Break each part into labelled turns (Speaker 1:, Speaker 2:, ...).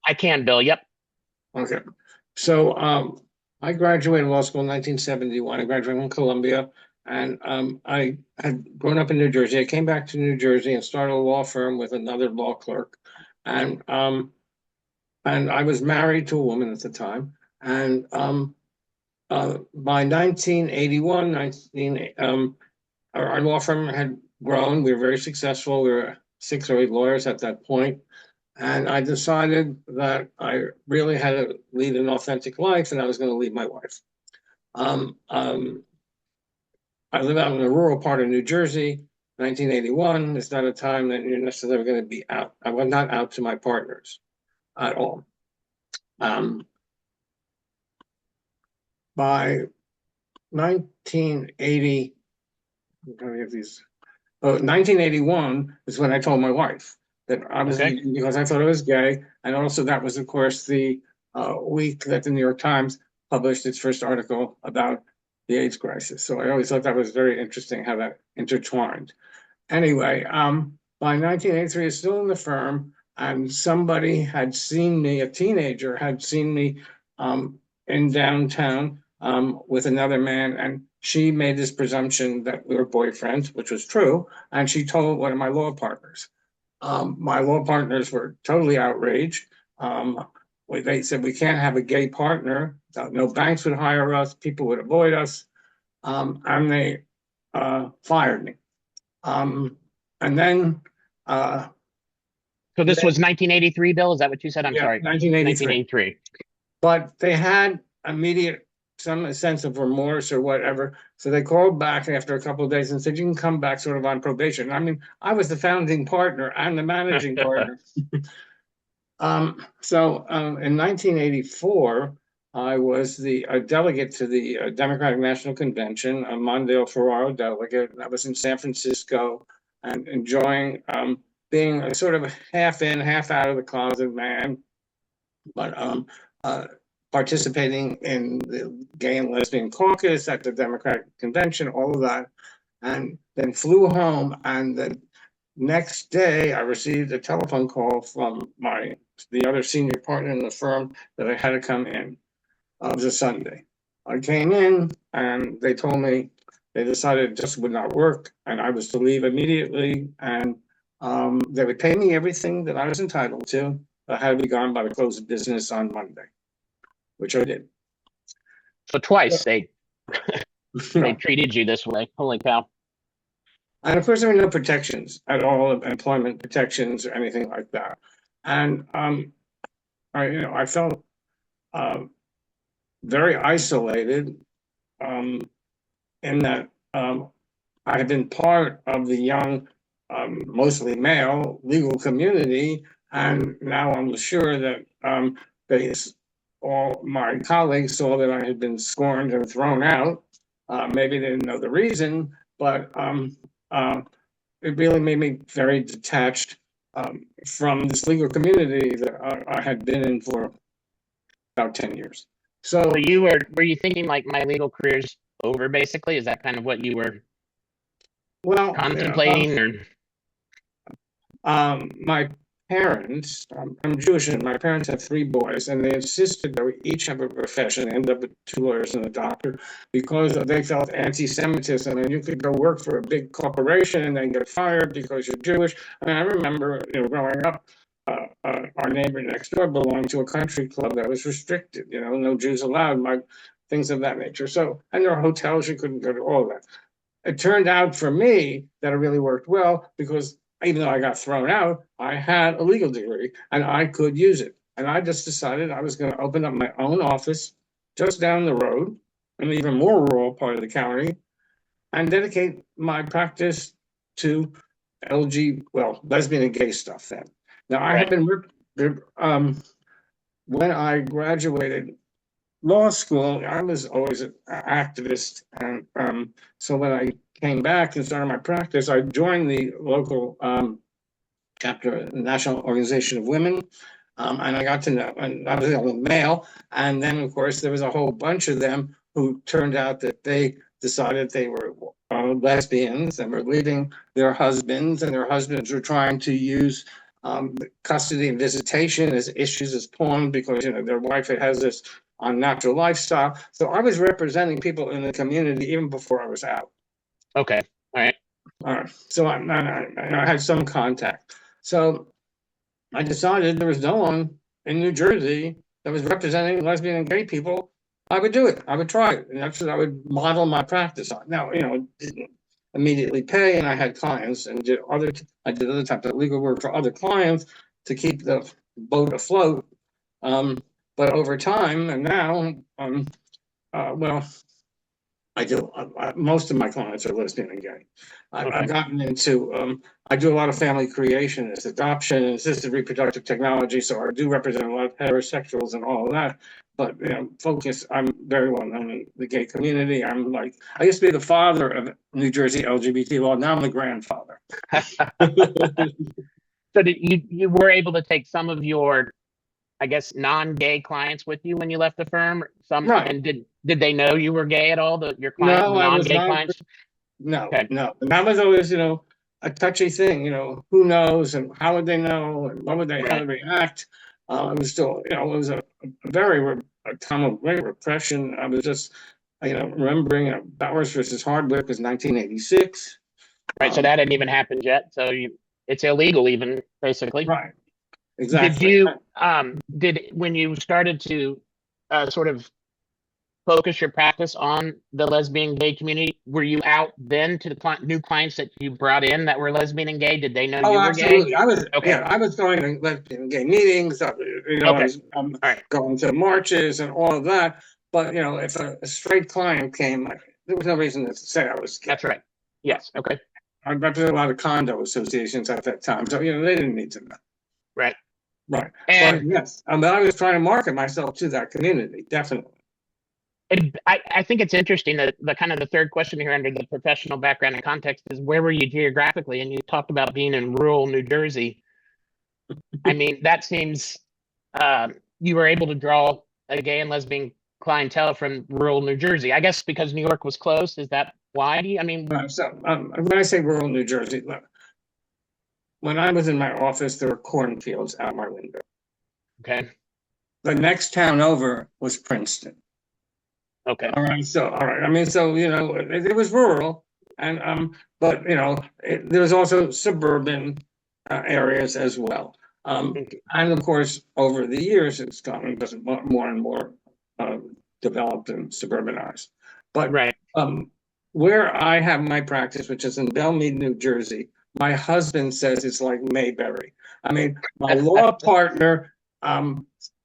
Speaker 1: I can, Bill. Yep.
Speaker 2: Okay. So I graduated law school in 1971. I graduated from Columbia, and I had grown up in New Jersey. I came back to New Jersey and started a law firm with another law clerk, and and I was married to a woman at the time. And by 1981, our law firm had grown. We were very successful. We were 6 or 8 lawyers at that point. And I decided that I really had to lead an authentic life and I was going to leave my wife. Um, um, I live out in a rural part of New Jersey. 1981 is not a time that you're necessarily going to be out. I was not out to my partners at all. Um, by 1980, these. 1981 is when I told my wife that I was
Speaker 1: Okay.
Speaker 2: leaving because I thought I was gay, and also that was, of course, the week that the New York Times published its first article about the AIDS crisis. So I always thought that was very interesting how that intertwined. Anyway, by 1983, I was still in the firm, and somebody had seen me, a teenager had seen me in downtown with another man, and she made this presumption that we were boyfriends, which was true, and she told one of my law partners. My law partners were totally outraged. They said we can't have a gay partner. No banks would hire us. People would avoid us, and they fired me. Um, and then, uh,
Speaker 1: So this
Speaker 2: then,
Speaker 1: was 1983, Bill. Is that what you said? I'm
Speaker 2: yeah,
Speaker 1: sorry.
Speaker 2: 1983.
Speaker 1: 1983.
Speaker 2: But they had immediate some sense of remorse or whatever. So they called back after a couple of days and said, you can come back sort of on probation. I mean, I was the founding partner and the managing partner. In 1984, I was the delegate to the Democratic National Convention, a Mondale Ferraro delegate. I was in San Francisco and enjoying being a sort of half in, half out of the closet man, but uh, participating in the Gay and Lesbian Caucus at the Democratic Convention, all of that, and then flew home. And the next day, I received a telephone call from the other senior partner in the firm that I had to come in. It was a Sunday. I came in, and they told me they decided it just would not work, and I was to leave immediately, and they would pay me everything that I was entitled to. I had to be gone by the close of business on Monday, which I did.
Speaker 1: So twice they treated you this way. Holy cow.
Speaker 2: And of course, there were no protections at all, employment protections or anything like that. And I felt uh, very isolated um, in that I had been part of the young, mostly male legal community, and now I'm sure that they, all my colleagues saw that I had been scorned and thrown out. Maybe they didn't know the reason, but uh, it really made me very detached from this legal community that I had been in for about 10 years.
Speaker 1: So
Speaker 2: So,
Speaker 1: were you thinking like my legal career's over basically? Is that kind of what you were
Speaker 2: well,
Speaker 1: contemplating or
Speaker 2: my parents, I'm Jewish, and my parents have 3 boys, and they insisted that we each have a profession, end up with 2 lawyers and a doctor, because they felt anti-Semitism, and you could go work for a big corporation and then get fired because you're Jewish. I mean, I remember, growing up, our neighbor next door belonged to a country club that was restricted, no Jews allowed, things of that nature. So, and there are hotels you couldn't go to, all of that. It turned out for me that it really worked well because even though I got thrown out, I had a legal degree and I could use it. And I just decided I was going to open up my own office just down the road in an even more rural part of the county and dedicate my practice to lesbian and gay stuff then. Now, I had
Speaker 1: right?
Speaker 2: been, when I graduated law school, I was always an activist. And so when I came back and started my practice, I joined the local chapter, the National Organization of Women. And I got to know, and I was the only male. And then, of course, there was a whole bunch of them who turned out that they decided they were lesbians and were leaving their husbands, and their husbands were trying to use Custody and visitation is issues as porn because, their wife has this unnatural lifestyle. So I was representing people in the community even before I was out.
Speaker 1: Okay. All right.
Speaker 2: So I had some contact. So I decided there was no one in New Jersey that was representing lesbian and gay people. I would do it. I would try it. And that's what I would model my practice on. Now, it didn't immediately pay, and I had clients and I did other types of legal work for other clients to keep the boat afloat. But over time, and now, well, I do. Most of my clients are lesbian and gay. I've gotten into. I do a lot of family creation, adoption, and assisted reproductive technology. So I do represent a lot of heterosexuals and all of that. But focus. I'm very well known in the gay community. I used to be the father of New Jersey LGBT law. Now I'm the grandfather.
Speaker 1: So you were able to take some of your, I guess, non-gay clients with you when you left the firm?
Speaker 2: Right.
Speaker 1: And did they know you were gay at all? Your clients,
Speaker 2: No,
Speaker 1: the
Speaker 2: I was
Speaker 1: non-gay
Speaker 2: not.
Speaker 1: clients?
Speaker 2: No,
Speaker 1: Okay.
Speaker 2: no. And that was always, a touchy thing, who knows and how would they know and what would they, how to react? It was still, it was a time of great repression. I was just, remembering Bowers versus Hardwick was 1986.
Speaker 1: Right. So that hadn't even happened yet. So it's illegal even, basically.
Speaker 2: Right. Exactly.
Speaker 1: Did when you started to sort of focus your practice on the lesbian gay community, were you out then to the new clients that you brought in that were lesbian and gay? Did they know you were
Speaker 2: Absolutely.
Speaker 1: gay?
Speaker 2: I was,
Speaker 1: Okay.
Speaker 2: yeah, I was going to lesbian and gay meetings, I was
Speaker 1: All right.
Speaker 2: going to marches and all of that. But, if a straight client came, there was no reason to say I was gay.
Speaker 1: That's right. Yes. Okay.
Speaker 2: I represented a lot of condo associations at that time. So, they didn't need to know.
Speaker 1: Right.
Speaker 2: Right.
Speaker 1: And
Speaker 2: but yes, but I was trying to market myself to that community, definitely.
Speaker 1: I think it's interesting that the kind of the third question here under the professional background and context is where were you geographically? And you talked about being in rural New Jersey. I mean, that seems you were able to draw a gay and lesbian clientele from rural New Jersey. I guess because New York was close. Is that why? I mean,
Speaker 2: So when I say rural New Jersey, when I was in my office, there were cornfields out my window.
Speaker 1: Okay.
Speaker 2: The next town over was Princeton.
Speaker 1: Okay.
Speaker 2: All right. I mean, so it was rural, and but there was also suburban areas as well. And of course, over the years, it's gotten more and more developed and suburbanized. But
Speaker 1: right.
Speaker 2: Where I have my practice, which is in Belmead, New Jersey, my husband says it's like Mayberry. I mean, my law partner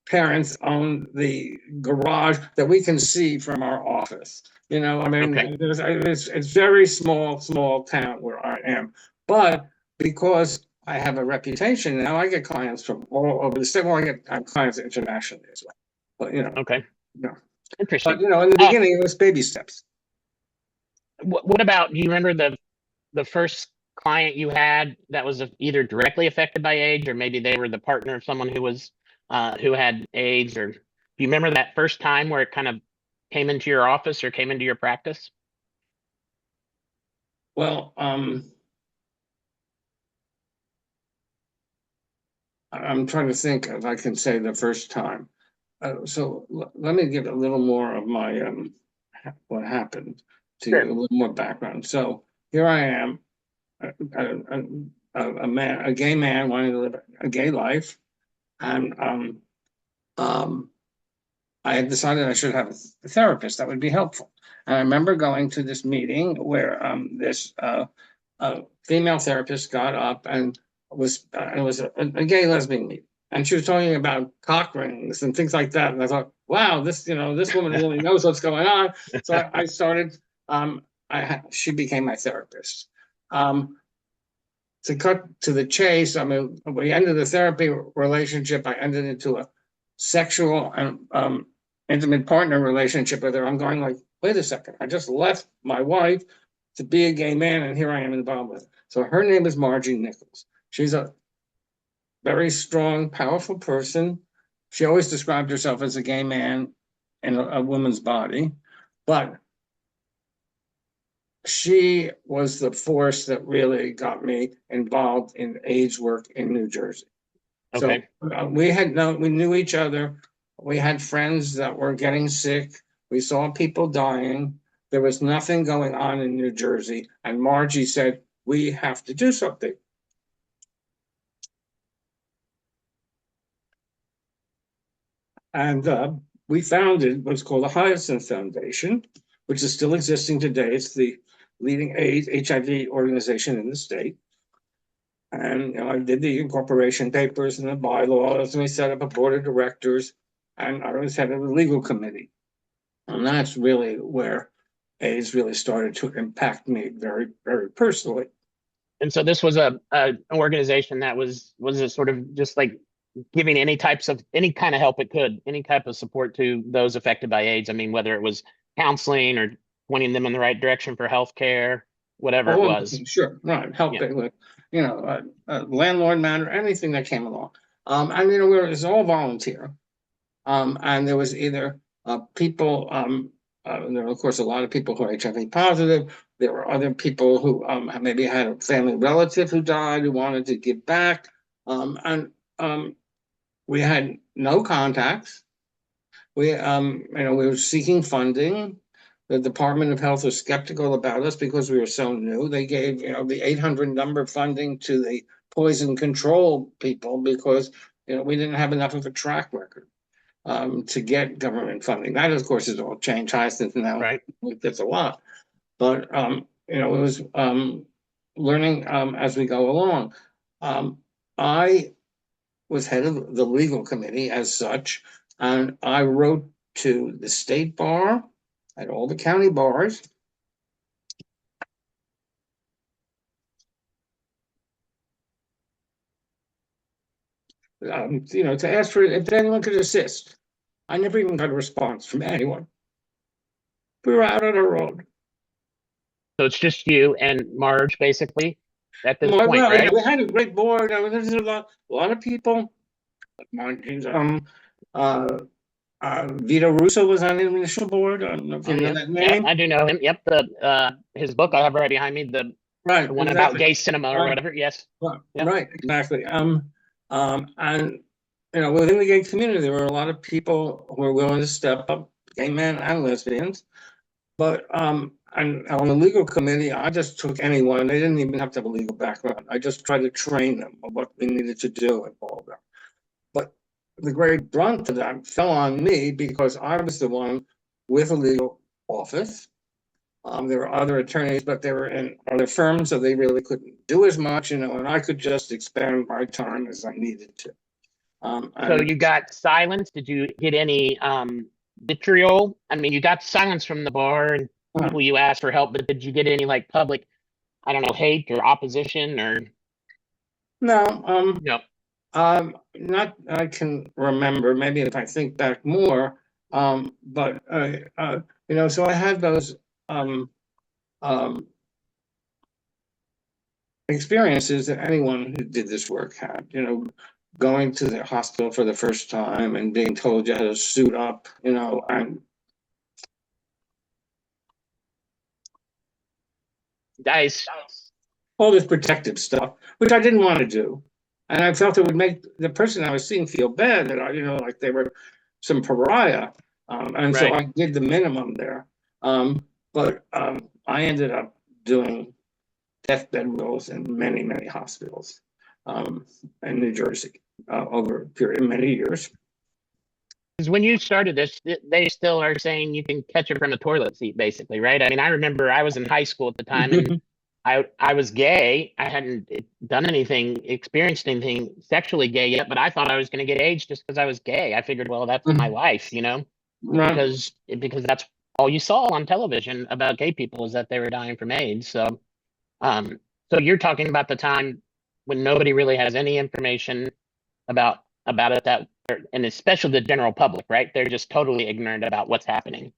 Speaker 2: parents own the garage that we can see from our office. I mean, it's very small town where I am. But because I have a reputation now, I get clients from all over the state. Well, I get clients internationally as well. But,
Speaker 1: okay.
Speaker 2: No.
Speaker 1: Interesting.
Speaker 2: But, in the beginning, it was baby steps.
Speaker 1: What about, do you remember the first client you had that was either directly affected by AIDS or maybe they were the partner of someone who was who had AIDS, or do you remember that first time where it kind of came into your office or came into your practice?
Speaker 2: Well, I'm trying to think if I can say the first time. So let me give a little more of my what happened to give a little more background. So here I am, a gay man wanting to live a gay life, and I had decided I should have a therapist that would be helpful. And I remember going to this meeting where this female therapist got up and it was a gay lesbian meeting, and she was talking about cock rings and things like that. And I thought, wow, this woman really knows what's going on. So I started. She became my therapist. To cut to the chase, I mean, we ended the therapy relationship. I ended into a sexual and intimate partner relationship with her. I'm going like, wait a second, I just left my wife to be a gay man, and here I am involved with it. So her name is Margie Nichols. She's a very strong, powerful person. She always described herself as a gay man in a woman's body, but she was the force that really got me involved in AIDS work in New Jersey. So
Speaker 1: Okay.
Speaker 2: we knew each other. We had friends that were getting sick. We saw people dying. There was nothing going on in New Jersey. And Margie said, we have to do something. And we founded what's called the Hyacinth Foundation, which is still existing today. It's the leading AIDS HIV organization in the state. And I did the incorporation papers and the bylaws, and we set up a board of directors, and I was head of the legal committee. And that's really where AIDS really started to impact me very, very personally.
Speaker 1: And so this was an organization that was it sort of just like giving any kind of help it could, any type of support to those affected by AIDS. I mean, whether it was counseling or pointing them in the right direction for healthcare, whatever it was.
Speaker 2: Sure, right, helping with, landlord matter, anything that came along. And it was all volunteer. And there was either people, there were of course a lot of people who are HIV positive. There were other people who maybe had a family relative who died who wanted to give back. And we had no contacts. We were seeking funding. The Department of Health was skeptical about us because we were so new. They gave, the 800 number funding to the poison control people because, we didn't have enough of a track record to get government funding. That, of course, has all changed. Hyacinth now
Speaker 1: Right.
Speaker 2: gets a lot. But, it was learning as we go along. I was head of the legal committee as such, and I wrote to the state bar at all the county bars. To ask for if anyone could assist. I never even got a response from anyone. We were out on our own.
Speaker 1: So it's just you and Marge basically at this
Speaker 2: Well,
Speaker 1: point, right?
Speaker 2: we had a great board. I mean, there's a lot of people. Vito Russo was on the initial board. I don't know if you know that
Speaker 1: Yeah,
Speaker 2: name.
Speaker 1: I do know him. Yep. His book I have right behind me, the one about gay cinema or whatever. Yes.
Speaker 2: Right, exactly. And within the gay community, there were a lot of people who were willing to step up, gay men and lesbians. But and on the legal committee, I just took anyone. They didn't even have to have a legal background. I just tried to train them on what we needed to do and all of that. But the great brunt of that fell on me because I was the one with a legal office. There were other attorneys, but they were in other firms, so they really couldn't do as much, and I could just expand my time as I needed to.
Speaker 1: So you got silence. Did you get any vitriol? I mean, you got silence from the bar and people you asked for help, but did you get any like public, I don't know, hate or opposition or?
Speaker 2: No,
Speaker 1: No.
Speaker 2: not I can remember. Maybe if I think back more, but so I had those experiences that anyone who did this work had. Going to the hospital for the first time and being told you had to suit up. And
Speaker 1: Guys,
Speaker 2: all this protective stuff, which I didn't want to do. And I felt it would make the person I was seeing feel bad that like they were some pariah. And so I did the minimum there. But I ended up doing deathbed roles in many, many hospitals in New Jersey over a period of many years.
Speaker 1: because when you started this, they still are saying you can catch it from a toilet seat, basically, right? I mean, I remember I was in high school at the time and I was gay. I hadn't done anything, experienced anything sexually gay yet, but I thought I was going to get AIDS just because I was gay. I figured, well, that's my life,
Speaker 2: Right.
Speaker 1: because that's all you saw on television about gay people is that they were dying from AIDS. So you're talking about the time when nobody really has any information about it and especially the general public, right? They're just totally ignorant about what's happening.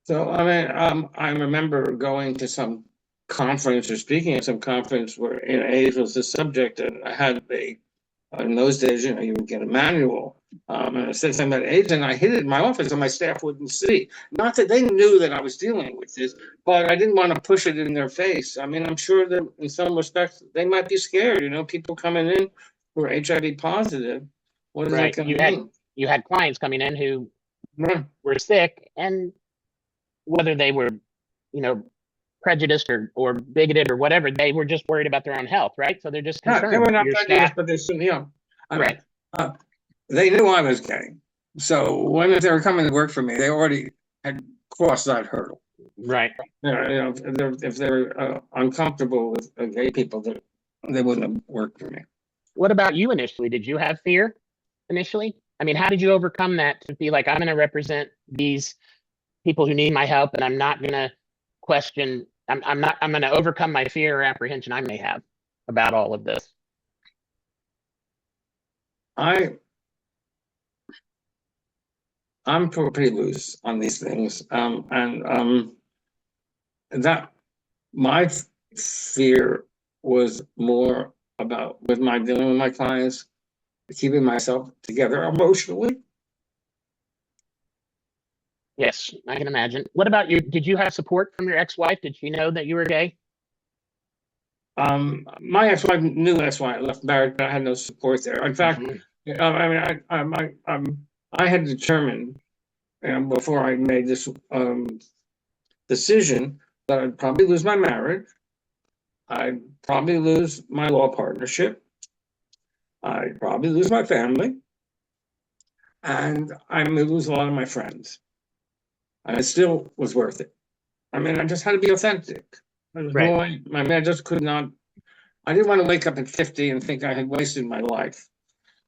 Speaker 2: So I mean, I remember going to some conference or speaking at some conference where AIDS was the subject, and I had in those days, you would get a manual, And I said something about AIDS, and I hid it in my office, and my staff wouldn't see. Not that they knew that I was dealing with this, but I didn't want to push it in their face. I mean, I'm sure that in some respects they might be scared. People coming in who are HIV positive. What is that
Speaker 1: Right.
Speaker 2: going to mean?
Speaker 1: You had clients coming in who
Speaker 2: Right.
Speaker 1: were sick, and whether they were, you know, prejudiced or bigoted or whatever, they were just worried about their own health, right? So they're just
Speaker 2: Yeah, they were
Speaker 1: concerned.
Speaker 2: not
Speaker 1: Your
Speaker 2: prejudiced,
Speaker 1: staff,
Speaker 2: but they still, I mean,
Speaker 1: right,
Speaker 2: uh, they knew I was gay. So when they were coming to work for me, they already had crossed that hurdle.
Speaker 1: right.
Speaker 2: If they're uncomfortable with gay people, they wouldn't have worked for me.
Speaker 1: What about you initially? Did you have fear initially? I mean, how did you overcome that to be like, I'm going to represent these people who need my help, and I'm not going to question. I'm going to overcome my fear or apprehension I may have about all of this.
Speaker 2: I I'm pretty loose on these things, and that my fear was more about with my dealing with my clients, keeping myself together emotionally.
Speaker 1: Yes, I can imagine. What about you? Did you have support from your ex-wife? Did she know that you were gay?
Speaker 2: My ex-wife knew that's why I left marriage, but I had no support there. In fact,
Speaker 1: Mhm.
Speaker 2: I mean, I had determined, before I made this decision that I'd probably lose my marriage, I'd probably lose my law partnership, I'd probably lose my family, and I may lose a lot of my friends. And it still was worth it. I mean, I just had to be authentic. There was
Speaker 1: Right.
Speaker 2: no way. I mean, I just could not. I didn't want to wake up at 50 and think I had wasted my life.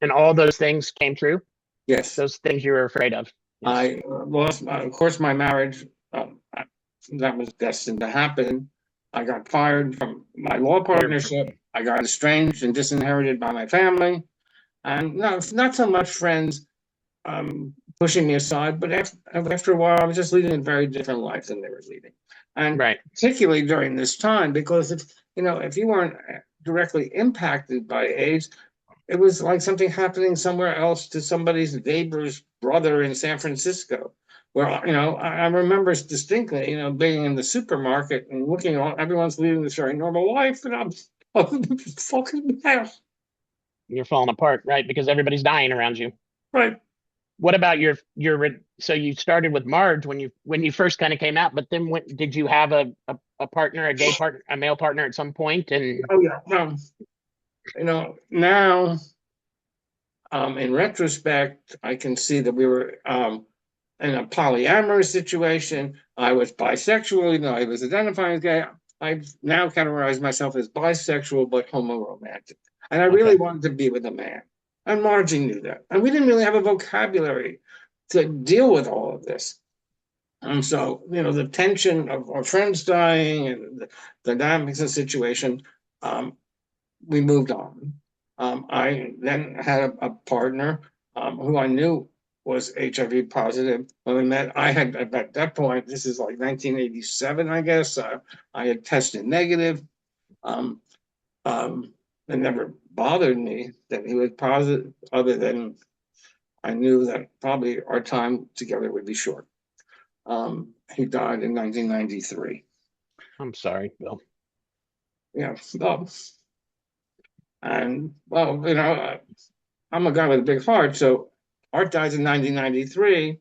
Speaker 1: And all those things came true.
Speaker 2: Yes,
Speaker 1: Those things you were afraid of. Yes.
Speaker 2: I lost, of course, my marriage. That was destined to happen. I got fired from my law
Speaker 1: You're
Speaker 2: partnership. I got estranged and disinherited by my family. And no, not so much friends pushing me aside, but after a while, I was just leading a very different life than they were leading. And
Speaker 1: right.
Speaker 2: particularly during this time, because if you weren't directly impacted by AIDS, it was like something happening somewhere else to somebody's neighbor's brother in San Francisco. Where I remember distinctly, being in the supermarket and looking, everyone's leading this very normal life, and I'm fucking mess.
Speaker 1: You're falling apart, right? Because everybody's dying around you.
Speaker 2: Right.
Speaker 1: What about so you started with Marge when you first kind of came out, but then did you have a partner, a gay partner, a male partner at some point? And
Speaker 2: Oh yeah. Now, in retrospect, I can see that we were in a polyamorous situation. I was bisexual, I was identifying as gay. I now categorize myself as bisexual but homoromantic. And I really
Speaker 1: okay,
Speaker 2: wanted to be with a man. And Margie knew that. And we didn't really have a vocabulary to deal with all of this. And so, the tension of our friends dying and the dynamics of the situation, we moved on. I then had a partner who I knew was HIV positive when we met. I had at that point, this is like 1987, I guess. I had tested negative. Um, it never bothered me that he was positive, other than I knew that probably our time together would be short. He died in 1993.
Speaker 1: I'm sorry, Bill.
Speaker 2: Yeah. And well, I'm a guy with a big heart, so Art dies in 1993.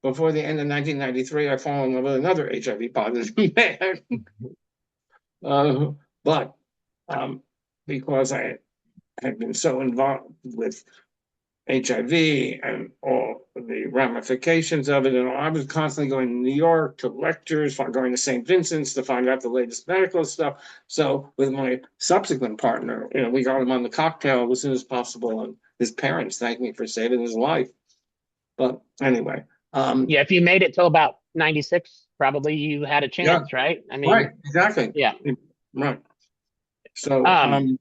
Speaker 2: Before the end of 1993, I fall in love with another HIV positive man. uh, but because I had been so involved with HIV and all the ramifications of it, and I was constantly going to New York to lectures, going to St. Vincent's to find out the latest medical stuff. So with my subsequent partner, we got him on the cocktail as soon as possible, and his parents thanked me for saving his life. But anyway,
Speaker 1: Yeah, if you made it till about 96, probably you had a
Speaker 2: yeah,
Speaker 1: chance, right? I
Speaker 2: right,
Speaker 1: mean,
Speaker 2: exactly,
Speaker 1: yeah.
Speaker 2: right. So,
Speaker 1: Um,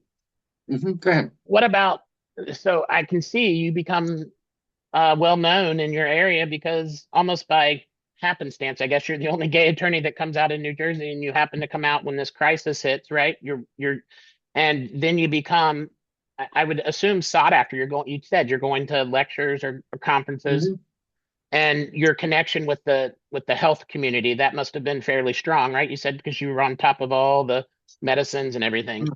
Speaker 2: go ahead.
Speaker 1: what about, so I can see you become well known in your area because almost by happenstance, I guess you're the only gay attorney that comes out in New Jersey, and you happen to come out when this crisis hits, right? And then you become I would assume sought after. You said you're going to lectures or conferences,
Speaker 2: Mhm.
Speaker 1: and your connection with the health community, that must have been fairly strong, right? You said because you were on top of all the medicines and everything.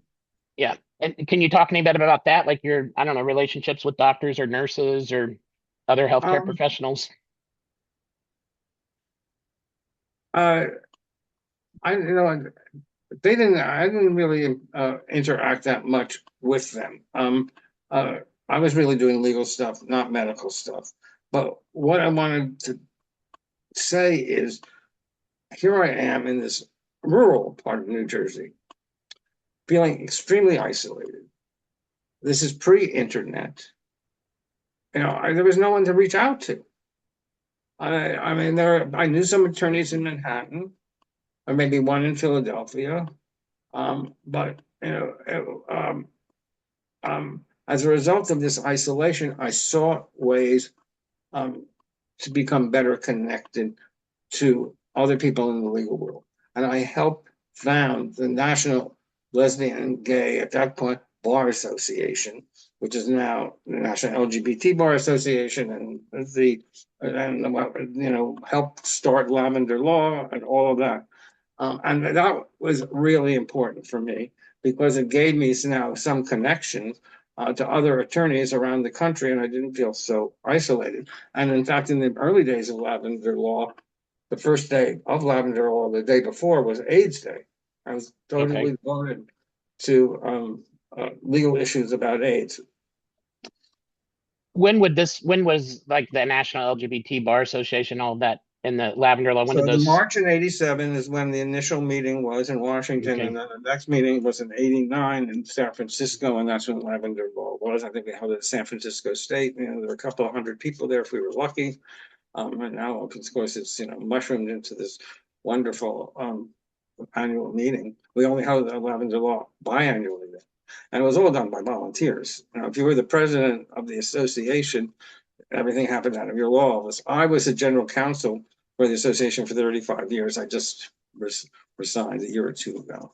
Speaker 1: Yeah. And can you talk any bit about that? Like your, I don't know, relationships with doctors or nurses or other healthcare
Speaker 2: Um,
Speaker 1: professionals?
Speaker 2: uh, I didn't really interact that much with them. Uh, I was really doing legal stuff, not medical stuff. But what I wanted to say is, here I am in this rural part of New Jersey, feeling extremely isolated. This is pre-internet. There was no one to reach out to. I mean, I knew some attorneys in Manhattan, or maybe one in Philadelphia. But as a result of this isolation, I sought ways um, to become better connected to other people in the legal world. And I helped found the National Lesbian and Gay, at that point, Bar Association, which is now the National LGBT Bar Association, helped start Lavender Law and all of that. And that was really important for me because it gave me now some connections to other attorneys around the country, and I didn't feel so isolated. And in fact, in the early days of Lavender Law, the first day of Lavender Law, the day before, was AIDS Day. I was totally
Speaker 1: Okay.
Speaker 2: devoted to legal issues about AIDS.
Speaker 1: When was like the National LGBT Bar Association, all that in the Lavender Law? When did
Speaker 2: So the
Speaker 1: those?
Speaker 2: March in '87 is when the initial meeting was in Washington, and
Speaker 1: Okay.
Speaker 2: then the next meeting was in '89 in San Francisco, and that's when Lavender Law was. I think we held it at San Francisco State. There were a couple of hundred people there if we were lucky. And now, of course, it's mushroomed into this wonderful annual meeting. We only held the Lavender Law biannually then, and it was all done by volunteers. If you were the president of the association, everything happened out of your law office. I was the general counsel for the association for 35 years. I just resigned a year or two ago.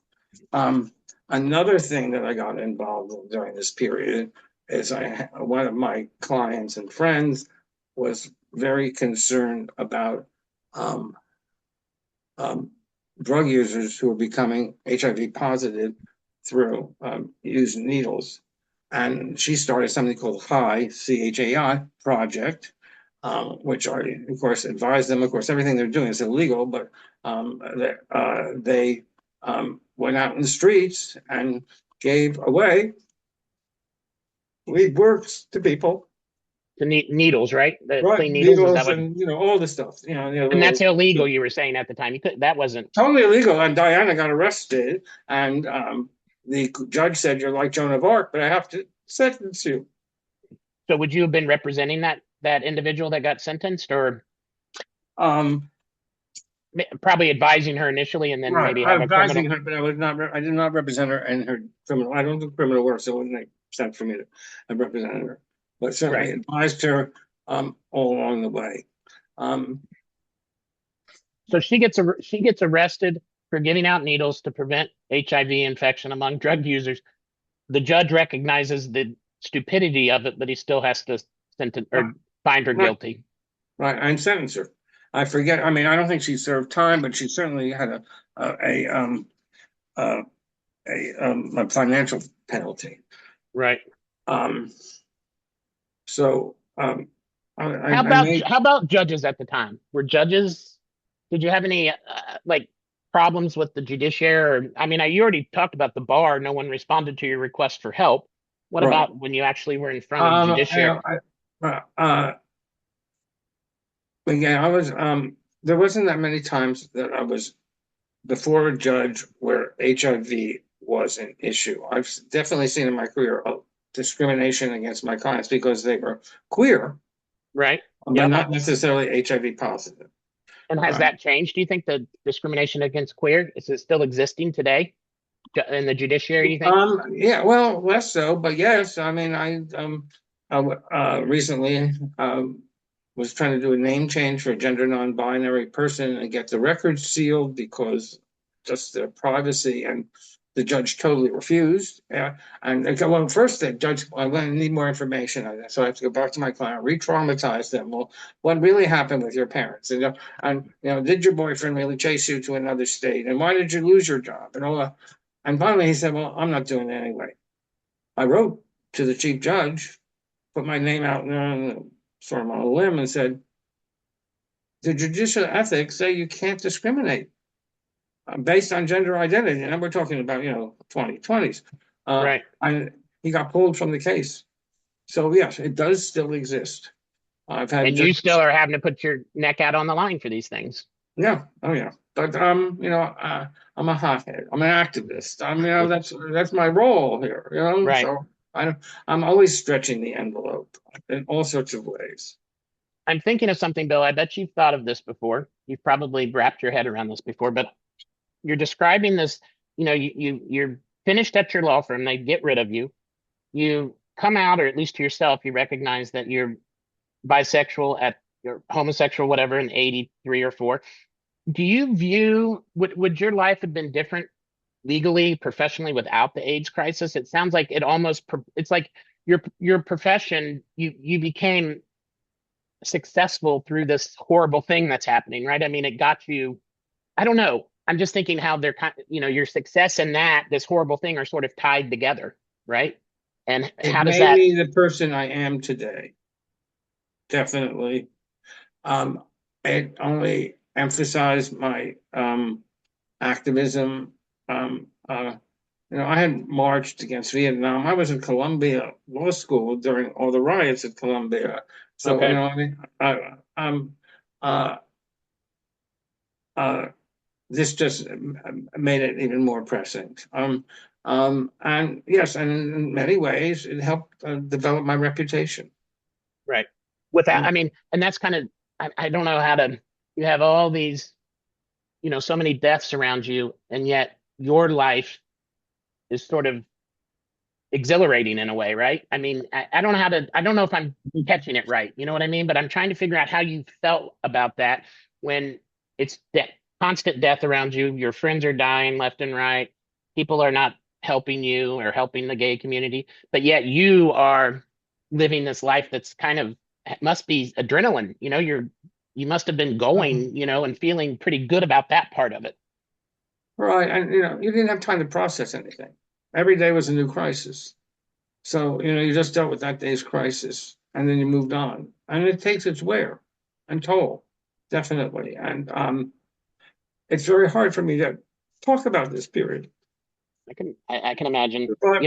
Speaker 2: Another thing that I got involved in during this period is one of my clients and friends was very concerned about um, um, drug users who are becoming HIV positive through using needles. And she started something called CHAI project, which I, of course, advised them. Of course, everything they're doing is illegal, but they went out in the streets and gave away weed works to people,
Speaker 1: The needles, right? The
Speaker 2: right?
Speaker 1: clean needles. Is that
Speaker 2: Needles
Speaker 1: what?
Speaker 2: and all the stuff.
Speaker 1: And that's
Speaker 2: Little
Speaker 1: illegal. You were saying at the time. You could. That wasn't.
Speaker 2: totally illegal. And Diana got arrested, and the judge said, "You're like Joan of Arc, but I have to sentence you."
Speaker 1: So would you have been representing that individual that got sentenced, or
Speaker 2: Um,
Speaker 1: probably advising her initially, and then
Speaker 2: right,
Speaker 1: maybe
Speaker 2: I
Speaker 1: have
Speaker 2: was
Speaker 1: a
Speaker 2: advising
Speaker 1: criminal?
Speaker 2: her, but I was not. I did not represent her in her criminal. I don't do criminal work, so it wouldn't make sense for me to have represented her. But certainly
Speaker 1: Right.
Speaker 2: advised her all along the way. Um,
Speaker 1: So she gets arrested for giving out needles to prevent HIV infection among drug users. The judge recognizes the stupidity of it, but he still has to sentence or find her
Speaker 2: right,
Speaker 1: guilty.
Speaker 2: right, and sentenced her. I forget. I mean, I don't think she served time, but she certainly had a, a financial penalty.
Speaker 1: Right.
Speaker 2: Um, so I
Speaker 1: How about judges at the time? Were judges? Did you have any like problems with the judiciary? Or I mean, you already talked about the bar. No one responded to your request for help. What
Speaker 2: right.
Speaker 1: about when you actually were in front of judiciary?
Speaker 2: Again, I was there wasn't that many times that I was before a judge where HIV was an issue. I've definitely seen in my career discrimination against my clients because they were queer,
Speaker 1: Right.
Speaker 2: but
Speaker 1: Yep.
Speaker 2: not necessarily HIV positive.
Speaker 1: And has that changed? Do you think the discrimination against queer is it still existing today in the judiciary? Do you think?
Speaker 2: Yeah, well, less so, but yes. I mean, recently was trying to do a name change for a gender non-binary person and get the records sealed because just their privacy. And The judge totally refused. And they go, well, first the judge, I need more information on that. So I have to go back to my client, re-traumatize them. Well, what really happened with your parents? And did your boyfriend really chase you to another state? And why did you lose your job? And all that. And finally he said, well, I'm not doing it anyway. I wrote to the chief judge, put my name out sort of on a limb and said, the judicial ethics say you can't discriminate based on gender identity. And we're talking about, 2020s.
Speaker 1: Right.
Speaker 2: And he got pulled from the case. So yes, it does still exist. I've had
Speaker 1: And you still are having to put your neck out on the line for these things.
Speaker 2: Yeah. Oh yeah. But I'm a hothead. I'm an activist. That's my role here,
Speaker 1: Right.
Speaker 2: So I'm always stretching the envelope in all sorts of ways.
Speaker 1: I'm thinking of something, Bill. I bet you've thought of this before. You've probably wrapped your head around this before, but you're describing this, you're finished at your law firm, they get rid of you. You come out, or at least to yourself, you recognize that you're bisexual, you're homosexual, whatever, in 83 or 4. Do you view, would your life have been different legally, professionally without the AIDS crisis? It sounds like it's like your profession, you became successful through this horrible thing that's happening, right? I mean, it got you, I don't know. I'm just thinking how they're your success and this horrible thing are sort of tied together, right? And how does that?
Speaker 2: It made me the person I am today. Definitely. It only emphasized my activism. I had marched against Vietnam. I was at Columbia Law School during all the riots at Columbia. So,
Speaker 1: Okay.
Speaker 2: this just made it even more pressing. And yes, and in many ways, it helped develop my reputation.
Speaker 1: Right. Without, I mean, and that's kind of, I don't know how to, you have all these, so many deaths around you, and yet your life is sort of exhilarating in a way, right? I mean, I don't know I don't know if I'm catching it right. You know what I mean? But I'm trying to figure out how you felt about that when it's constant death around you. Your friends are dying left and right. People are not helping you or helping the gay community, but yet you are living this life that's kind of must be adrenaline. You must have been going, and feeling pretty good about that part of it.
Speaker 2: Right. And, you didn't have time to process anything. Every day was a new crisis. So, you just dealt with that day's crisis and then you moved on. And it takes its wear and toll, definitely. And it's very hard for me to talk about this period.
Speaker 1: I can imagine.
Speaker 2: But,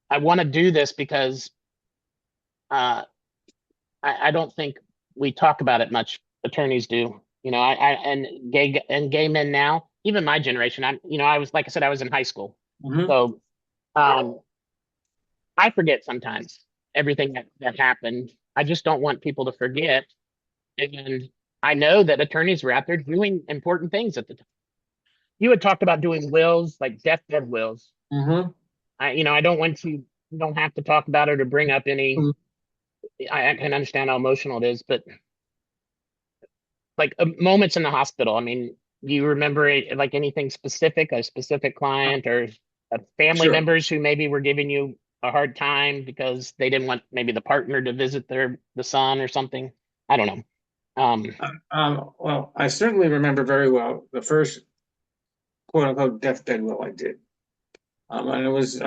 Speaker 1: I want to do this because I don't think we talk about it much. Attorneys do. And gay men now, even my generation. I was, like I said, I was in high school, so I forget sometimes everything that happened. I just don't want people to forget. And I know that attorneys were out there doing important things at the time. You had talked about doing wills, like deathbed wills. I don't want to. You don't have to talk about it or bring up any. I can understand how emotional it is, but like moments in the hospital. I mean, do you remember like anything specific, a specific client or family members who maybe were giving you a hard time because they didn't want maybe the partner to visit the son or something? I don't know.
Speaker 2: Well, I certainly remember very well the first quote unquote deathbed will I did. And it was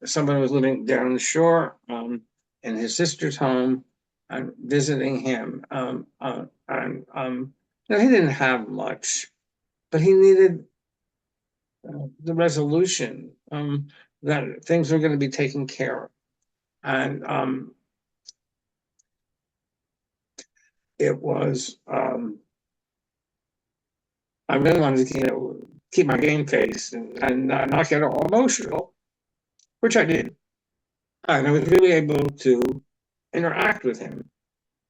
Speaker 2: someone who was living down the shore in his sister's home and visiting him. He didn't have much, but he needed the resolution that things were going to be taken care of. And it was, I really wanted to, keep my game face and not get all emotional, which I did. And I was really able to interact with him.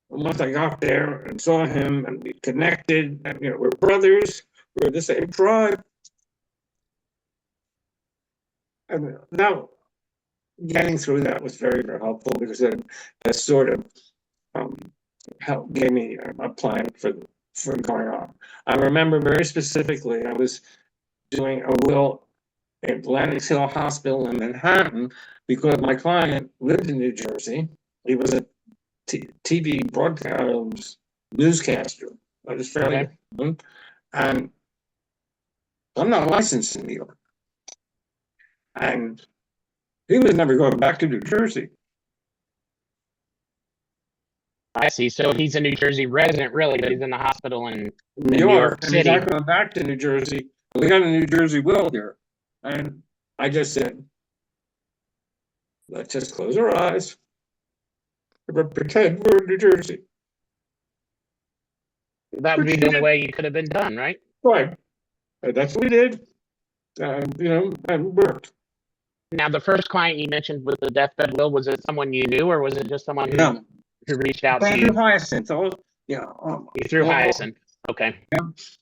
Speaker 2: And once I got there and saw him and we connected, and, we're brothers, we're the same tribe. And now getting through that was very, very helpful because that sort of helped gave me a plan for going on. I remember very specifically, I was doing a will at Lenox Hill Hospital in Manhattan because my client lived in New Jersey. He was a TV broadcast newscaster. I was fairly
Speaker 1: Okay.
Speaker 2: young, and I'm not licensed in New York. And he was never going back to New Jersey.
Speaker 1: I see. So he's a New Jersey resident, really, but he's in the hospital
Speaker 2: New
Speaker 1: in New York
Speaker 2: York, and he's not
Speaker 1: City.
Speaker 2: going back to New Jersey. We got a New Jersey will here. And I just said, let's just close our eyes and pretend we're in New Jersey.
Speaker 1: That would be the only way you could have been done, right?
Speaker 2: Right. And that's what we did. And it worked.
Speaker 1: Now, the first client you mentioned with the deathbed will, was it someone you knew, or was it just someone
Speaker 2: No.
Speaker 1: who reached out to
Speaker 2: Brand new
Speaker 1: you?
Speaker 2: Hyacinth.
Speaker 1: You through Hyacinth. Okay.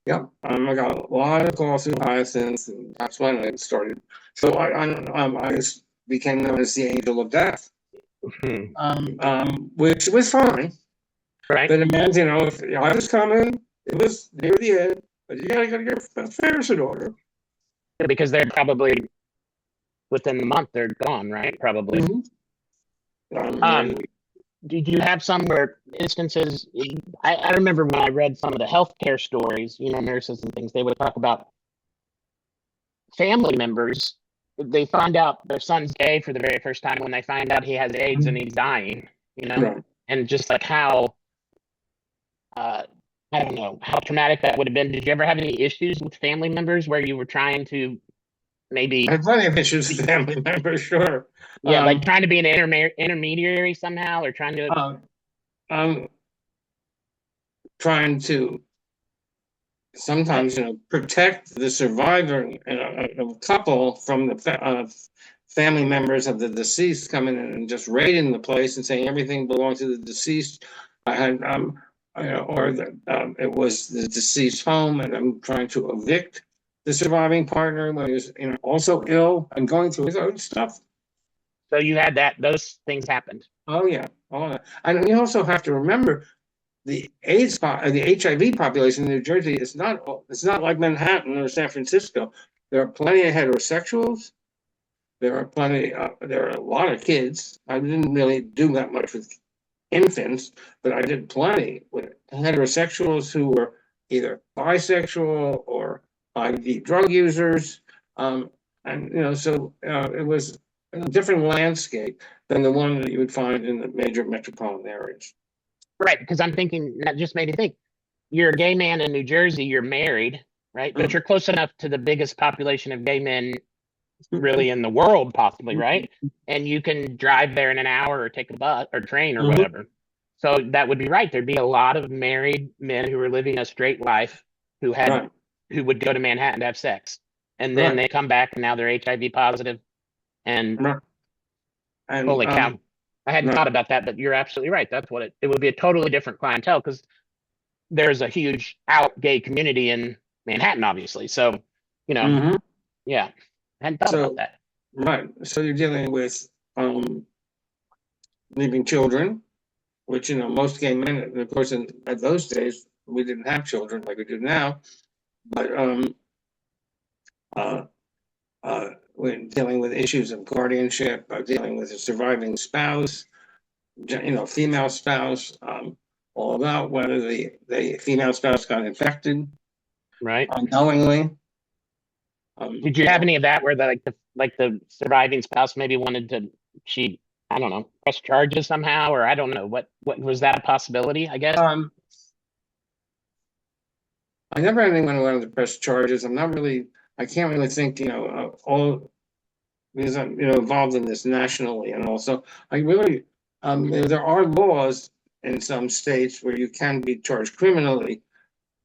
Speaker 2: Yep. I got a lot of calls through Hyacinth, and that's when I started. So I just became known as the Angel of Death,
Speaker 1: Hmm.
Speaker 2: which was fine.
Speaker 1: Right.
Speaker 2: But it meant, if I was coming, it was near the end, but you gotta get your affairs in order.
Speaker 1: Because they're probably within the month they're gone, right? Probably.
Speaker 2: Mhm.
Speaker 1: Um, did you have some where instances? I remember when I read some of the healthcare stories, nurses and things, they would talk about family members. They find out their son's gay for the very first time when they find out he has AIDS and he's dying,
Speaker 2: Right.
Speaker 1: and just like how, uh, I don't know, how traumatic that would have been. Did you ever have any issues with family members where you were trying to
Speaker 2: I
Speaker 1: maybe,
Speaker 2: have plenty of issues with family members, sure.
Speaker 1: yeah, like
Speaker 2: Um,
Speaker 1: trying to be an intermediary somehow, or trying to,
Speaker 2: uh, I'm trying to
Speaker 1: I,
Speaker 2: sometimes, protect the survivor, couple from the family members of the deceased coming in and just raiding the place and saying everything belonged to the deceased. I had, or that it was the deceased home, and I'm trying to evict the surviving partner when he was, also ill and going through his own stuff.
Speaker 1: so you had those things happened.
Speaker 2: Oh yeah, all that. And you also have to remember the HIV population in New Jersey is not it's not like Manhattan or San Francisco. There are plenty of heterosexuals. There are a lot of kids. I didn't really do that much with infants, but I did plenty with heterosexuals who were either bisexual or IV drug users. Um, and so it was a different landscape than the one that you would find in the major metropolitan areas.
Speaker 1: Right, because I'm thinking that just made me think. You're a gay man in New Jersey, you're married, right? But you're close enough to the biggest population of gay men really in the world, possibly, right? And you can drive there in an hour or take a bus or train or
Speaker 2: Mhm.
Speaker 1: whatever. So that would be right. There'd be a lot of married men who are living a straight life who had
Speaker 2: Right,
Speaker 1: who would go to Manhattan to have sex. And then
Speaker 2: right,
Speaker 1: they come back and now they're HIV positive. And
Speaker 2: right. And
Speaker 1: holy cow. I hadn't
Speaker 2: right.
Speaker 1: thought about that, but you're absolutely right. That's what it would be a totally different clientele because there's a huge out gay community in Manhattan, obviously. So, you know,
Speaker 2: Mhm.
Speaker 1: yeah, I hadn't thought about
Speaker 2: So
Speaker 1: that.
Speaker 2: right, so you're dealing with leaving children, which most gay men, of course, at those days we didn't have children like we do now, but uh, we're dealing with issues of guardianship, dealing with a surviving spouse, female spouse, all about whether the female spouse got infected
Speaker 1: Right.
Speaker 2: unknowingly.
Speaker 1: Did you have any of that where the surviving spouse maybe wanted to she I don't know press charges somehow or I don't know what was that a possibility I guess.
Speaker 2: Um, I never had anyone who wanted to press charges. I can't really think, all because I'm, involved in this nationally, and also I really, there are laws in some states where you can be charged criminally,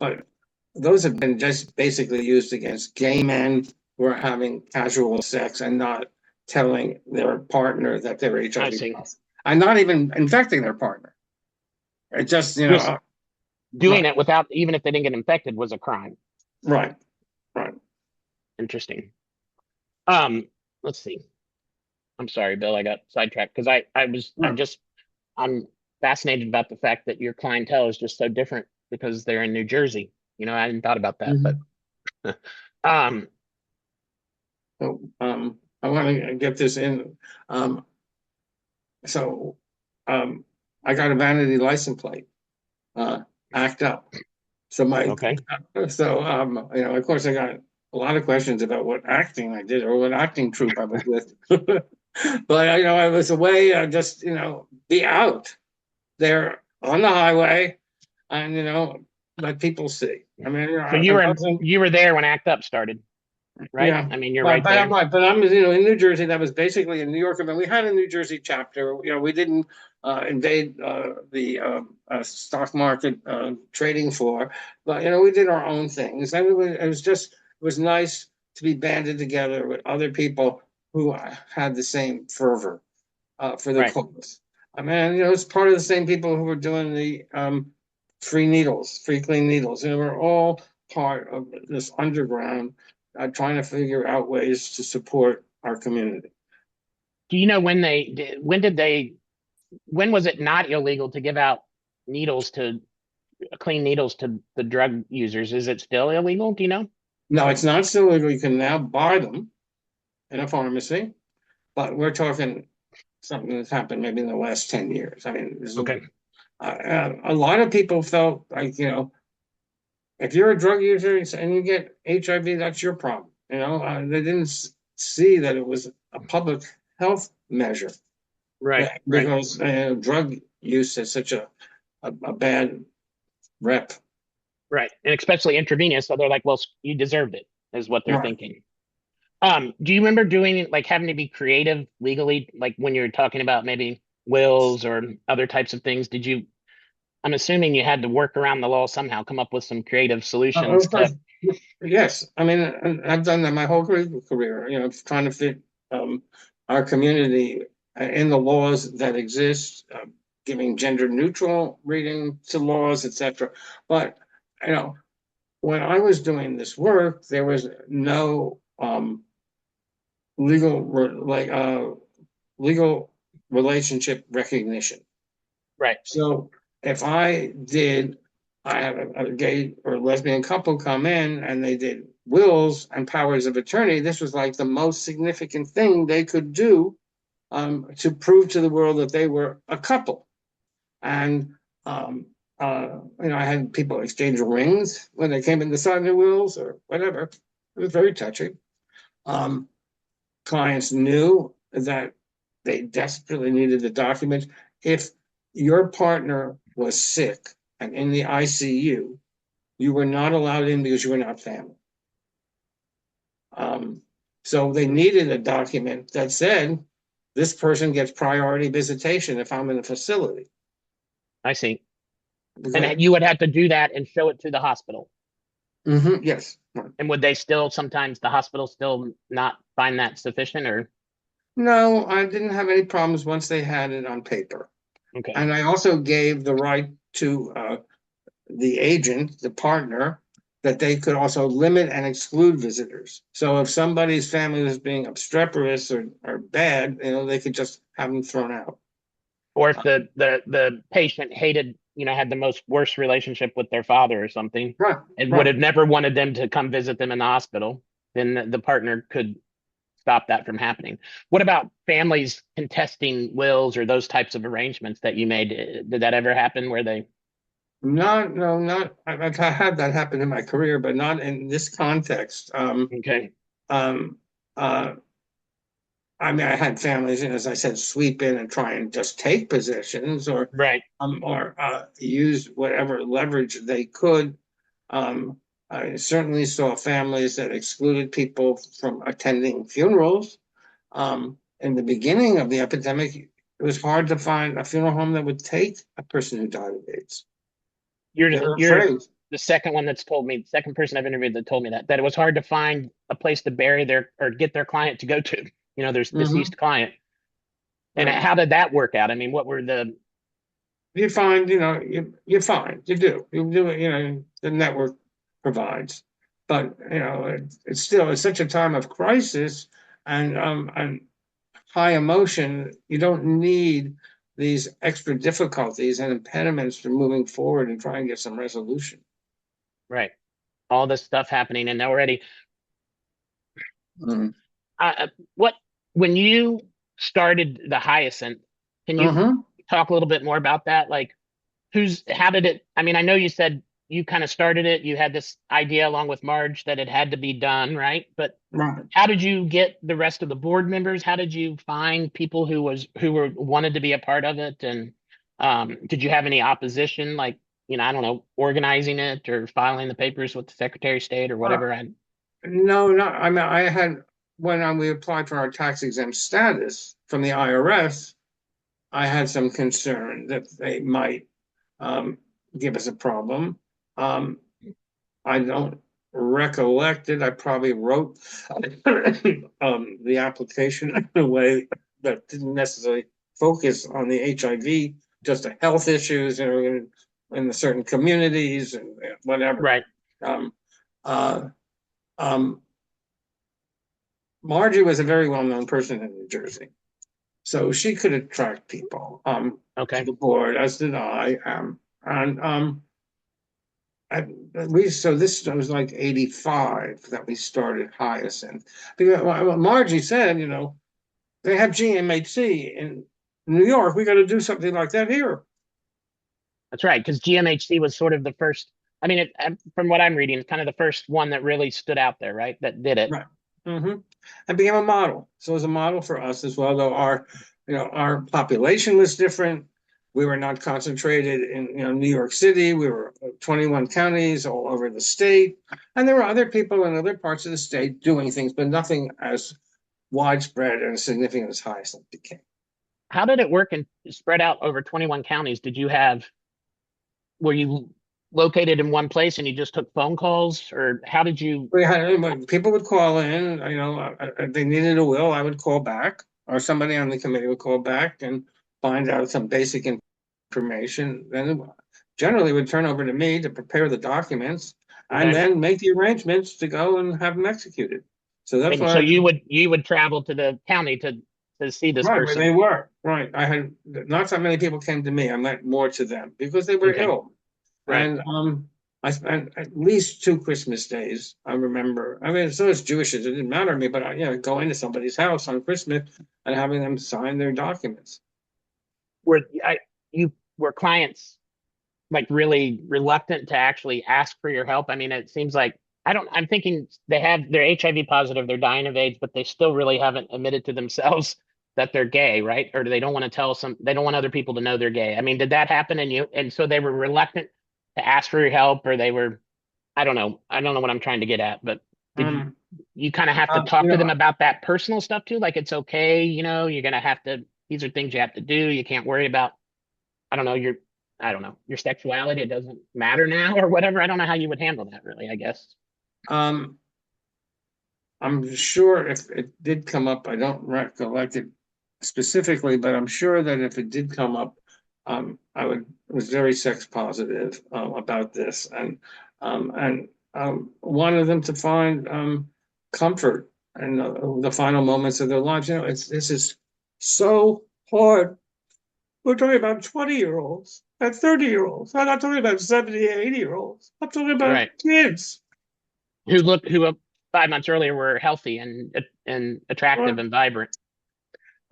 Speaker 2: but those have been just basically used against gay men who are having casual sex and not telling their partner that they're
Speaker 1: I
Speaker 2: HIV
Speaker 1: see.
Speaker 2: positive, and not even infecting their partner. It just,
Speaker 1: Just doing
Speaker 2: right,
Speaker 1: it without even if they didn't get infected was a crime.
Speaker 2: right, right.
Speaker 1: Interesting. Um, let's see. I'm sorry, Bill. I got sidetracked because
Speaker 2: Right.
Speaker 1: I'm fascinated about the fact that your clientele is just so different because they're in New Jersey. I hadn't thought about that, but
Speaker 2: Mhm.
Speaker 1: um,
Speaker 2: So, I want to get this in. So, I got a vanity license plate, act up. So
Speaker 1: Okay.
Speaker 2: of course I got a lot of questions about what acting I did or what acting troupe I was with. But, I was away, just, be out there on the highway and, let people see. I mean,
Speaker 1: So
Speaker 2: I wasn't,
Speaker 1: you were there when ACT UP started, right?
Speaker 2: yeah.
Speaker 1: I mean, you're
Speaker 2: But,
Speaker 1: right
Speaker 2: but I'm
Speaker 1: there.
Speaker 2: like, but I'm, in New Jersey, that was basically in New York. I mean, we had a New Jersey chapter. We didn't invade the stock market trading floor, but we did our own things. And it was nice to be banded together with other people who had the same fervor for the
Speaker 1: Right.
Speaker 2: cause. I mean, it's part of the same people who were doing the free needles, free clean needles. We're all part of this underground trying to figure out ways to support our community.
Speaker 1: Do you know when when was it not illegal to give out needles to clean needles to the drug users? Is it still illegal? Do you know?
Speaker 2: No, it's not still legal. You can now buy them in a pharmacy, but we're talking something that's happened maybe in the last 10 years. I mean,
Speaker 1: Okay.
Speaker 2: a lot of people felt like, if you're a drug user and you get HIV, that's your problem. They didn't see that it was a public health measure
Speaker 1: Right. Right.
Speaker 2: because drug use is such a bad rep.
Speaker 1: Right. And especially intravenous. So they're like, well, you deserved it, is what they're
Speaker 2: Right.
Speaker 1: thinking. Do you remember doing like having to be creative legally, like when you're talking about maybe wills or other types of things? I'm assuming you had to work around the law somehow, come up with some creative solutions
Speaker 2: Of
Speaker 1: to,
Speaker 2: course, yes. I mean, I've done that my whole career, trying to fit our community in the laws that exist, giving gender neutral reading to laws, etc. But, you know, when I was doing this work, there was no legal legal relationship recognition.
Speaker 1: right.
Speaker 2: So if I have a gay or lesbian couple come in and they did wills and powers of attorney, this was like the most significant thing they could do to prove to the world that they were a couple. And I had people exchange rings when they came in to sign their wills or whatever. It was very touching. Um, Clients knew that they desperately needed the documents. If your partner was sick and in the ICU, you were not allowed in because you were not family. Um, so they needed a document that said this person gets priority visitation if I'm in a facility.
Speaker 1: I see.
Speaker 2: Okay.
Speaker 1: And you would have to do that and show it to the hospital.
Speaker 2: Yes.
Speaker 1: And would they still sometimes the hospital still not find that sufficient or
Speaker 2: No, I didn't have any problems once they had it on paper.
Speaker 1: okay.
Speaker 2: And I also gave the right to the agent, the partner, that they could also limit and exclude visitors. So if somebody's family was being obstreperous or bad, they could just have them thrown out.
Speaker 1: Or if the patient hated, had the most worst relationship with their father or something,
Speaker 2: Right,
Speaker 1: and would
Speaker 2: right.
Speaker 1: have never wanted them to come visit them in the hospital, then the partner could stop that from happening. What about families contesting wills or those types of arrangements that you made? Did that ever happen where they
Speaker 2: Not, no, not. I've had that happen in my career, but not in this context.
Speaker 1: okay.
Speaker 2: Um, uh, I mean, I had families, and as I said, sweep in and try and just take positions,
Speaker 1: Right.
Speaker 2: or use whatever leverage they could. Um, I certainly saw families that excluded people from attending funerals. In the beginning of the epidemic, it was hard to find a funeral home that would take a person who died of AIDS. They were
Speaker 1: You're
Speaker 2: afraid.
Speaker 1: the second one that's told me, second person I've interviewed that told me that it was hard to find a place to bury their or get their client to go to. There's
Speaker 2: Mhm.
Speaker 1: deceased client. And
Speaker 2: Right.
Speaker 1: how did that work out? I mean, what were the
Speaker 2: You find, you find, you do it, the network provides. But, it's such a time of crisis and high emotion. You don't need these extra difficulties and impediments to moving forward and trying to get some resolution.
Speaker 1: right? All this stuff happening and already
Speaker 2: Mm.
Speaker 1: What when you started the Hyacinth, can you
Speaker 2: Mm-hmm.
Speaker 1: talk a little bit more about that? Like, how did it? I mean, I know you said you kind of started it. You had this idea along with Marge that it had to be done, right? But
Speaker 2: Right.
Speaker 1: how did you get the rest of the board members? How did you find people who were wanted to be a part of it? And did you have any opposition, like, I don't know, organizing it or filing the papers with the Secretary of State or
Speaker 2: Uh,
Speaker 1: whatever?
Speaker 2: no, not, I mean, I had, when we applied for our tax exempt status from the IRS, I had some concern that they might um, give us a problem. Um, I don't recollect it. I probably wrote the application in a way that didn't necessarily focus on the HIV, just the health issues, in the certain communities and whatever.
Speaker 1: Right.
Speaker 2: Um, uh, um, Margie was a very well-known person in New Jersey, so she could attract people to
Speaker 1: Okay.
Speaker 2: the board, as did I. And I, we so this was like 85 that we started Hyacinth. Because what Margie said, they have GMHC in New York. We got to do something like that here.
Speaker 1: That's right, because GMHC was sort of the first. I mean, from what I'm reading, it's kind of the first one that really stood out there, right? That did it.
Speaker 2: Right. Mm-hmm. And became a model. So it was a model for us as well, though our population was different. We were not concentrated in, New York City. We were 21 counties all over the state. And there were other people in other parts of the state doing things, but nothing as widespread and significant as Hyacinth became.
Speaker 1: How did it work and spread out over 21 counties? Were you located in one place and you just took phone calls, or how did you?
Speaker 2: We had people would call in, if they needed a will, I would call back, or somebody on the committee would call back and find out some basic information. Then generally would turn over to me to prepare the documents and
Speaker 1: Okay.
Speaker 2: then make the arrangements to go and have them executed. So that's
Speaker 1: And
Speaker 2: what
Speaker 1: so
Speaker 2: I did.
Speaker 1: you would travel to the county to see this
Speaker 2: Right, where
Speaker 1: person.
Speaker 2: they were. Right. I had not that many people came to me. I met more to them because they were
Speaker 1: Okay.
Speaker 2: ill.
Speaker 1: Right.
Speaker 2: And I spent at least two Christmas days. I remember. I mean, so as Jewish as it didn't matter to me, but go into somebody's house on Christmas and having them sign their documents.
Speaker 1: Were clients like really reluctant to actually ask for your help? I mean, it seems like I'm thinking they're HIV positive, they're dying of AIDS, but they still really haven't admitted to themselves that they're gay, right? Or they don't want to they don't want other people to know they're gay. I mean, did that happen in you? And so they were reluctant to ask for your help, or they were, I don't know. I don't know what I'm trying to get at, but did
Speaker 2: Um,
Speaker 1: you kind of have to
Speaker 2: um,
Speaker 1: talk
Speaker 2: you
Speaker 1: to
Speaker 2: know,
Speaker 1: them about that personal stuff too? Like it's okay, you're gonna have to, these are things you have to do. You can't worry about, I don't know, I don't know, your sexuality. It doesn't matter now or whatever. I don't know how you would handle that really, I guess.
Speaker 2: um, I'm sure if it did come up, I don't recollect it specifically, but I'm sure that if it did come up, was very sex positive about this, and wanted them to find comfort in the final moments of their lives. This is so hard. We're talking about 20-year-olds and 30-year-olds. I'm not talking about 70, 80-year-olds. I'm talking about
Speaker 1: Right.
Speaker 2: kids.
Speaker 1: Who 5 months earlier were healthy and attractive and vibrant.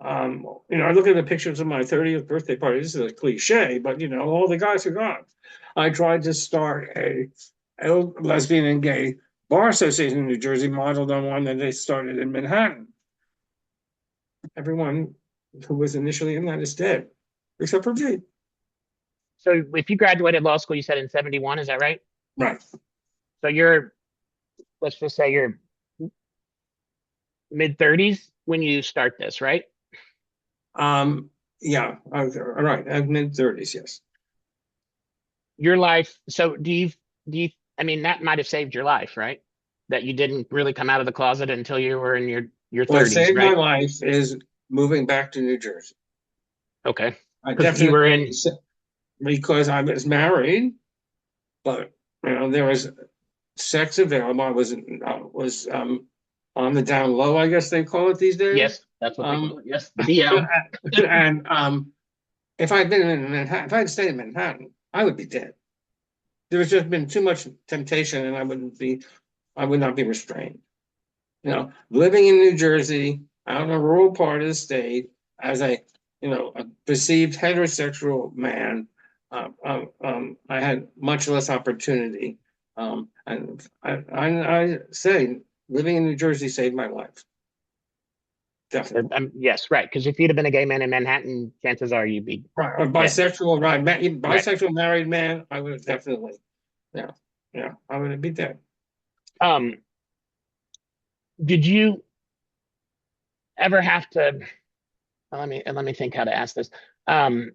Speaker 2: I look at the pictures of my 30th birthday party. This is a cliche, but all the guys are gone. I tried to start a lesbian and gay bar association in New Jersey, modeled on one that they started in Manhattan. Everyone who was initially in that is dead, except for me.
Speaker 1: So if you graduated law school, you said in 71, is that right?
Speaker 2: Right.
Speaker 1: So let's just say you're mid 30s when you start this, right?
Speaker 2: Yeah. All right. I'm mid-30s. Yes.
Speaker 1: Your life. So I mean, that might have saved your life, right? That you didn't really come out of the closet until you were in your
Speaker 2: What
Speaker 1: 30s,
Speaker 2: saved my
Speaker 1: right?
Speaker 2: life is moving back to New Jersey.
Speaker 1: Okay.
Speaker 2: I
Speaker 1: Because you were
Speaker 2: definitely,
Speaker 1: in,
Speaker 2: because I was married, but there was sex available. I was on the down low, I guess they call it these days.
Speaker 1: yes, that's what they
Speaker 2: Um,
Speaker 1: call it. Yes, DL.
Speaker 2: and if I'd been in Manhattan, if I'd stayed in Manhattan, I would be dead. There was just been too much temptation, and I would not be restrained. living in New Jersey, out in a rural part of the state, as a perceived heterosexual man, I had much less opportunity. And I say living in New Jersey saved my life. Definitely.
Speaker 1: Yes, right. Because if you'd have been a gay man in Manhattan, chances are you'd be
Speaker 2: Right. Or
Speaker 1: dead.
Speaker 2: bisexual, right?
Speaker 1: Right.
Speaker 2: Bisexual married man, I would have definitely, yeah, yeah, I would have beat that.
Speaker 1: Um, did you ever have to? Let me think how to ask this. Um,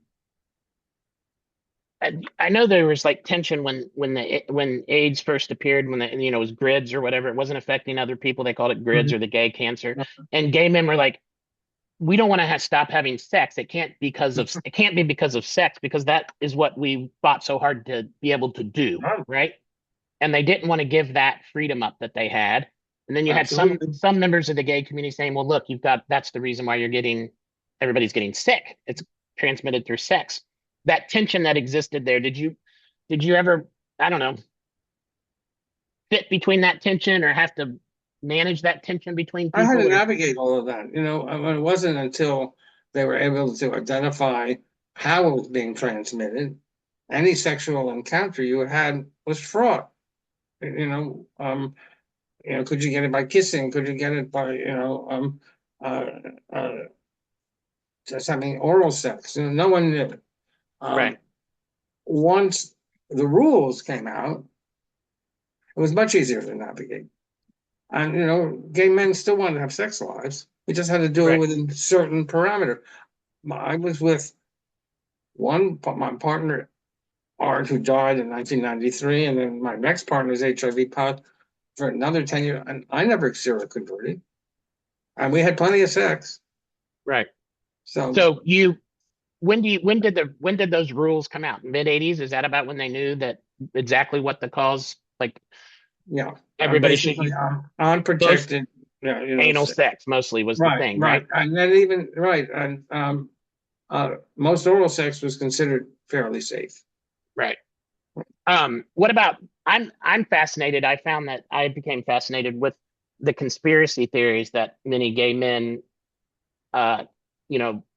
Speaker 1: I know there was like tension when AIDS first appeared, when it was GRIDS or whatever. It wasn't affecting other people. They called it GRIDS
Speaker 2: Mhm.
Speaker 1: or the gay cancer, and gay men were like, we don't want to stop having sex. It can't be because of sex, because that is what we fought so hard to be able to do,
Speaker 2: Right.
Speaker 1: right? And they didn't want to give that freedom up that they had. And then you had some
Speaker 2: Absolutely.
Speaker 1: some members of the gay community saying, well, look, that's the reason why everybody's getting sick. It's transmitted through sex. That tension that existed there, did you ever, I don't know, fit between that tension or have to manage that tension between
Speaker 2: I had
Speaker 1: people
Speaker 2: to
Speaker 1: or
Speaker 2: navigate all of that. It wasn't until they were able to identify how it was being transmitted. Any sexual encounter you had was fraught. You know, could you get it by kissing? Could you get it by, uh, uh, just having oral sex? No one knew.
Speaker 1: right,
Speaker 2: Um, Once the rules came out, it was much easier to navigate. And gay men still wanted to have sex lives. We just had to do it
Speaker 1: right.
Speaker 2: within certain parameter. I was with my partner, Art, who died in 1993, and then my next partner is HIV positive for another 10 years, and I never seroconverted. And we had plenty of sex.
Speaker 1: Right.
Speaker 2: So,
Speaker 1: So when did those rules come out? Mid 80s? Is that about when they knew that exactly what the cause, like
Speaker 2: yeah,
Speaker 1: everybody should
Speaker 2: basically,
Speaker 1: you most
Speaker 2: unprotected, yeah,
Speaker 1: anal sex mostly was the
Speaker 2: right,
Speaker 1: thing,
Speaker 2: right.
Speaker 1: right?
Speaker 2: And then even, right, and most oral sex was considered fairly safe.
Speaker 1: Right. What about I'm fascinated. I found that I became fascinated with the conspiracy theories that many gay men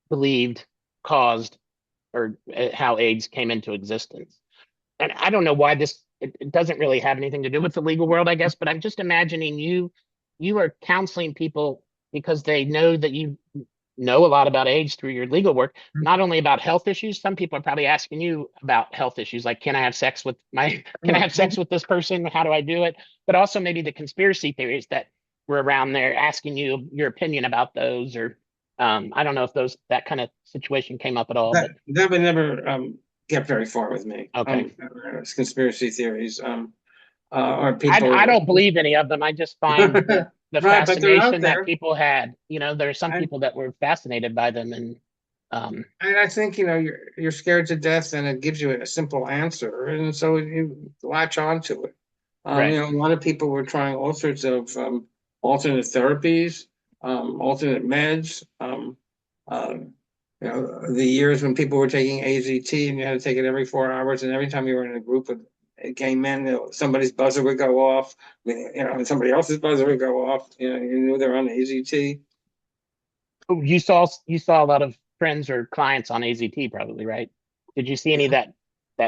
Speaker 1: believed caused or how AIDS came into existence. And I don't know why it doesn't really have anything to do with the legal world, I guess, but I'm just imagining you are counseling people because they know that you know a lot about AIDS through your legal work, not only about health issues. Some people are probably asking you about health issues, like can I have sex with this person? How do I do it? But also maybe the conspiracy theories that were around there asking you your opinion about those, or I don't know if that kind of situation came up at all, but
Speaker 2: That would never get very far with me.
Speaker 1: okay.
Speaker 2: It's conspiracy theories, or
Speaker 1: I
Speaker 2: people.
Speaker 1: don't believe any of them. I just find the
Speaker 2: Right, but they're out
Speaker 1: fascination that
Speaker 2: there.
Speaker 1: people had. There are some
Speaker 2: And
Speaker 1: people that were fascinated by them, and um,
Speaker 2: and I think you're scared to death, and it gives you a simple answer, and so you latch onto it.
Speaker 1: right,
Speaker 2: A lot of people were trying all sorts of alternate therapies, alternate meds. Uh, the years when people were taking AZT and you had to take it every 4 hours, and every time you were in a group of gay men, somebody's buzzer would go off, and somebody else's buzzer would go off. You knew they're on AZT.
Speaker 1: oh, you saw a lot of friends or clients on AZT, probably, right? Did you see any of that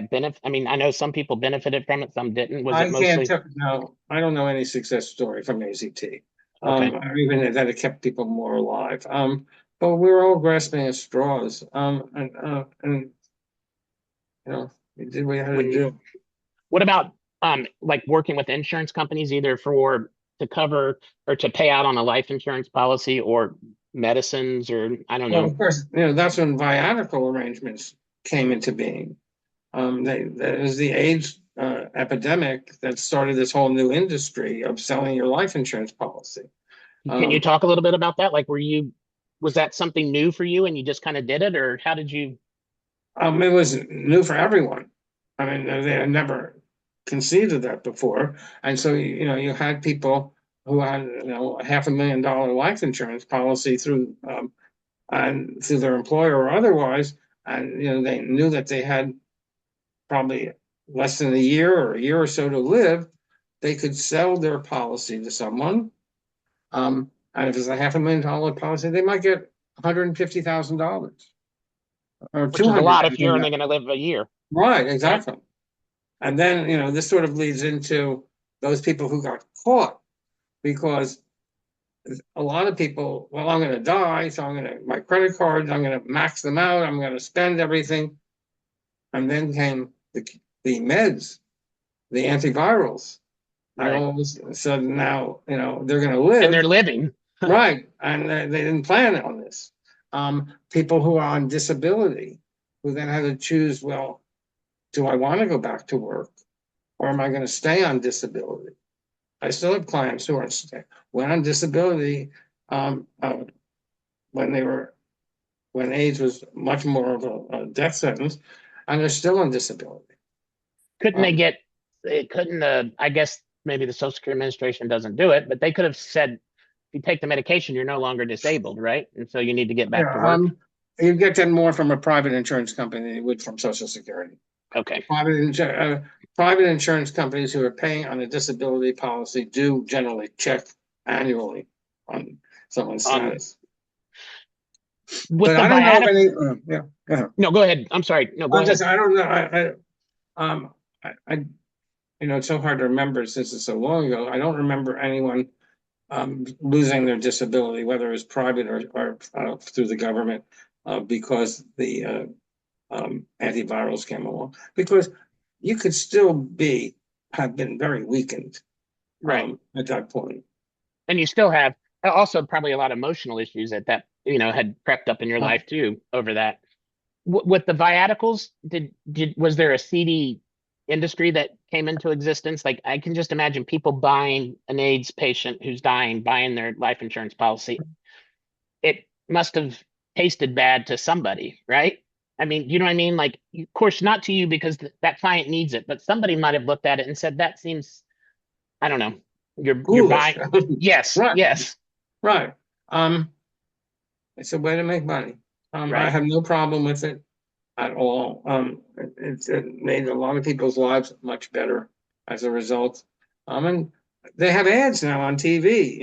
Speaker 1: benefit? I mean, I know some people benefited from it, some didn't. Was it
Speaker 2: I can't
Speaker 1: mostly
Speaker 2: tell. No, I don't know any success story from AZT.
Speaker 1: okay?
Speaker 2: Or even that it kept people more alive. But we were all grasping at straws. And we did what we had to
Speaker 1: When
Speaker 2: do.
Speaker 1: What about like working with insurance companies, either for to cover or to pay out on a life insurance policy or medicines, or I don't
Speaker 2: Well,
Speaker 1: know.
Speaker 2: of course, that's when viatical arrangements came into being. That is the AIDS epidemic that started this whole new industry of selling your life insurance policy.
Speaker 1: Can you
Speaker 2: Um,
Speaker 1: talk a little bit about that? Like, was that something new for you and you just kind of did it, or how did you?
Speaker 2: it was new for everyone. I mean, they had never conceived of that before, and so you had people who had a $500,000 life insurance policy through and through their employer or otherwise, and they knew that they had probably less than a year or a year or so to live. They could sell their policy to someone, And if it's a $500,000 policy, they might get $150,000 or
Speaker 1: Which is a lot if you're only
Speaker 2: $200,000.
Speaker 1: going to live a year,
Speaker 2: Right,
Speaker 1: right?
Speaker 2: exactly. And then, this sort of leads into those people who got caught because a lot of people, well, I'm going to die, so my credit cards, I'm going to max them out, I'm going to spend everything. And then came the meds, the antivirals. And
Speaker 1: Right.
Speaker 2: all of a sudden now, they're going to
Speaker 1: And they're
Speaker 2: live.
Speaker 1: living.
Speaker 2: Right. And they didn't plan on this. People who are on disability, who then had to choose, well, do I want to go back to work or am I going to stay on disability? I still have clients who went on disability um, uh, when when AIDS was much more of a death sentence, and they're still on disability.
Speaker 1: Couldn't they
Speaker 2: Um,
Speaker 1: get it? Couldn't I guess maybe the Social Security Administration doesn't do it, but they could have said, if you take the medication, you're no longer disabled, right? And so you need to get back to
Speaker 2: yeah,
Speaker 1: work.
Speaker 2: you get that more from a private insurance company than you would from Social Security.
Speaker 1: Okay.
Speaker 2: Private insurance companies who are paying on a disability policy do generally check annually on someone's
Speaker 1: Um,
Speaker 2: status.
Speaker 1: with
Speaker 2: But
Speaker 1: the
Speaker 2: I don't know of
Speaker 1: viatic,
Speaker 2: any. Yeah, go ahead.
Speaker 1: no, go ahead. I'm sorry. No, go ahead.
Speaker 2: I don't know. I it's so hard to remember since it's so long ago. I don't remember anyone losing their disability, whether it's private or through the government, because the antivirals came along. Because you could still have been very weakened
Speaker 1: Right.
Speaker 2: at that point.
Speaker 1: And you still have also probably a lot of emotional issues that had crept up in your
Speaker 2: Uh,
Speaker 1: life too over that. With the viaticals, was there a seedy industry that came into existence? Like I can just imagine people buying an AIDS patient who's dying, buying their life insurance policy. It must have tasted bad to somebody, right? I mean, you know what I mean? Like, of course, not to you because that client needs it, but somebody might have looked at it and said, "That seems, I don't know, you're
Speaker 2: Ghoulish.
Speaker 1: buying." Yes,
Speaker 2: Right,
Speaker 1: yes,
Speaker 2: right. It's a way to make money. I
Speaker 1: right.
Speaker 2: have no problem with it at all. It made a lot of people's lives much better as a result. And they have ads now on TV,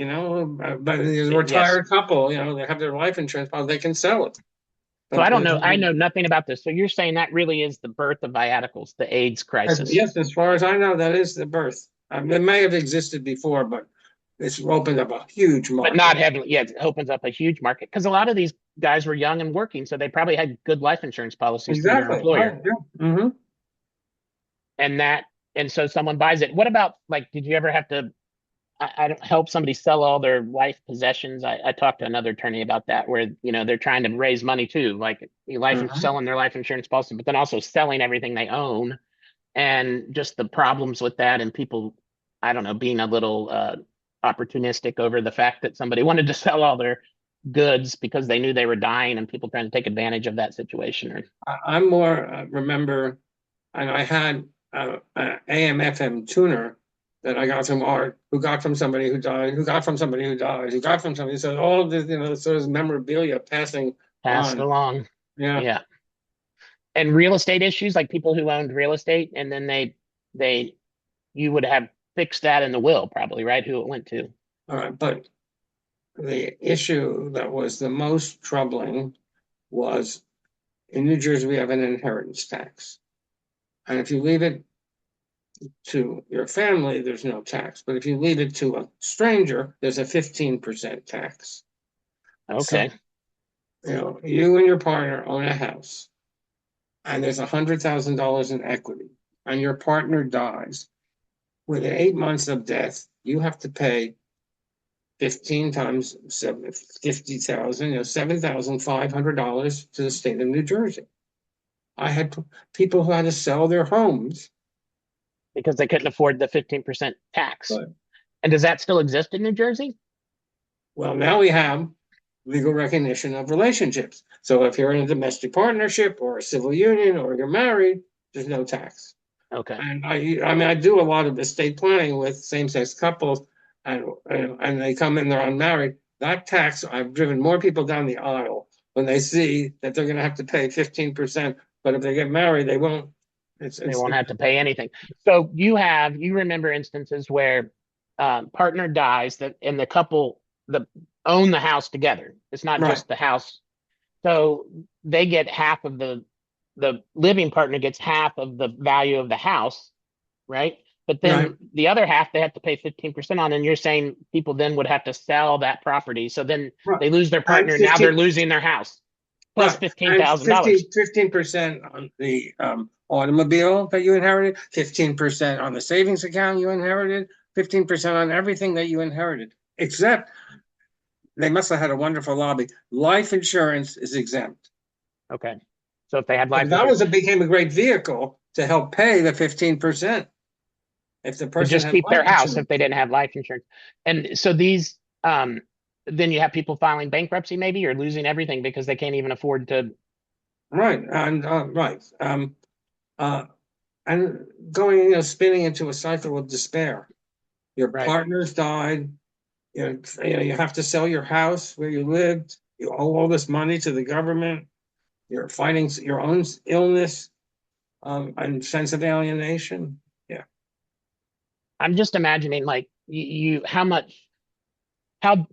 Speaker 2: but there's a
Speaker 1: Yes.
Speaker 2: retired couple, they have their life insurance policy, they can sell it.
Speaker 1: So I
Speaker 2: But
Speaker 1: don't know. I know nothing about this. So you're saying that really is the birth of viaticals, the AIDS crisis.
Speaker 2: yes, as far as I know, that is the birth. It may have existed before, but it's opened up a huge
Speaker 1: But not
Speaker 2: market.
Speaker 1: heavily. Yeah, it opens up a huge market because a lot of these guys were young and working, so they probably had good life insurance policies through their
Speaker 2: Exactly.
Speaker 1: employer,
Speaker 2: Right. Yeah. Mm-hmm.
Speaker 1: and so someone buys it. What about like? Did you ever have to? I don't help somebody sell all their life possessions. I talked to another attorney about that, where they're trying to raise money too, like
Speaker 2: Mm-hmm.
Speaker 1: selling their life insurance policy, but then also selling everything they own, and just the problems with that, and people, I don't know, being a little opportunistic over the fact that somebody wanted to sell all their goods because they knew they were dying, and people trying to take advantage of that situation. Or
Speaker 2: I'm more remember, and I had an AM/FM tuner that I got from Art, who got from somebody who died, who got from somebody who died, who got from somebody. So all of this, sort of memorabilia passing
Speaker 1: passed
Speaker 2: on.
Speaker 1: along.
Speaker 2: Yeah.
Speaker 1: Yeah. And real estate issues, like people who owned real estate, and then they you would have fixed that in the will, probably, right? Who it went to.
Speaker 2: All right. But the issue that was the most troubling was in New Jersey, we have an inheritance tax. And if you leave it to your family, there's no tax. But if you leave it to a stranger, there's a 15% tax.
Speaker 1: Okay.
Speaker 2: So, you and your partner own a house, and there's $100,000 in equity, and your partner dies. Within 8 months of death, you have to pay 15 times 50,000, $7,500 to the state of New Jersey. I had people who had to sell their homes.
Speaker 1: Because they couldn't afford the 15% tax.
Speaker 2: But,
Speaker 1: And does that still exist in New Jersey?
Speaker 2: well, now we have legal recognition of relationships. So if you're in a domestic partnership or a civil union or you're married, there's no tax.
Speaker 1: Okay.
Speaker 2: And I mean, I do a lot of estate planning with same-sex couples, and they come in, they're unmarried. That tax, I've driven more people down the aisle when they see that they're going to have to pay 15%, but if they get married, they won't.
Speaker 1: They won't have to pay anything. So you remember instances where partner dies, that and the couple, the own the house together. It's not
Speaker 2: Right,
Speaker 1: just the house. So they get half of the living partner gets half of the value of the house, right? But
Speaker 2: right,
Speaker 1: then the other half they have to pay 15% on, and you're saying people then would have to sell that property. So then
Speaker 2: right.
Speaker 1: they lose their
Speaker 2: And
Speaker 1: partner. Now they're
Speaker 2: 15,
Speaker 1: losing their house plus
Speaker 2: right. And
Speaker 1: $15,000.
Speaker 2: 15% on the automobile that you inherited, 15% on the savings account you inherited, 15% on everything that you inherited, except they must have had a wonderful lobby. Life insurance is exempt.
Speaker 1: Okay. So if they had
Speaker 2: But
Speaker 1: life
Speaker 2: that
Speaker 1: insurance,
Speaker 2: was a became a great vehicle to help pay the 15% if the
Speaker 1: to
Speaker 2: person
Speaker 1: just
Speaker 2: had
Speaker 1: keep
Speaker 2: life
Speaker 1: their house if
Speaker 2: insurance.
Speaker 1: they didn't have life insurance. And so then you have people filing bankruptcy maybe or losing everything because they can't even afford to.
Speaker 2: Right, and right. Uh, and going, spinning into a cycle of despair. Your
Speaker 1: Right.
Speaker 2: partner's died. You have to sell your house where you lived. You owe all this money to the government. You're fighting your own illness, and sense of alienation. Yeah.
Speaker 1: I'm just imagining like how much, how,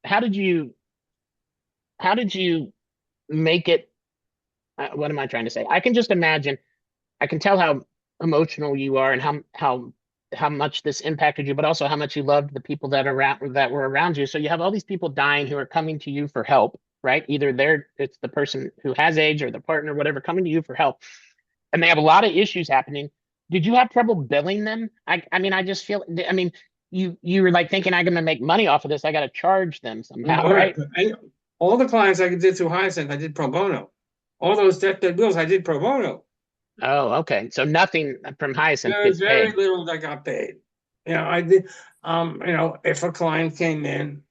Speaker 1: how did you, how did you make it? What am I trying to say? I can just imagine, I can tell how emotional you are and how much this impacted you, but also how much you loved the people that were around you. So you have all these people dying who are coming to you for help, right? Either it's the person who has AIDS or the partner, whatever, coming to you for help, and they have a lot of issues happening. Did you have trouble billing them? I mean, I just feel. I mean, you were like thinking I'm going to make money off of this. I got to charge them somehow,
Speaker 2: All right.
Speaker 1: right?
Speaker 2: All the clients I did through Hyacinth, I did pro bono. All those deathbed bills, I did pro bono.
Speaker 1: Oh, okay. So nothing from Hyacinth
Speaker 2: There was
Speaker 1: gets
Speaker 2: very
Speaker 1: paid.
Speaker 2: little that got paid. I did. If a client came in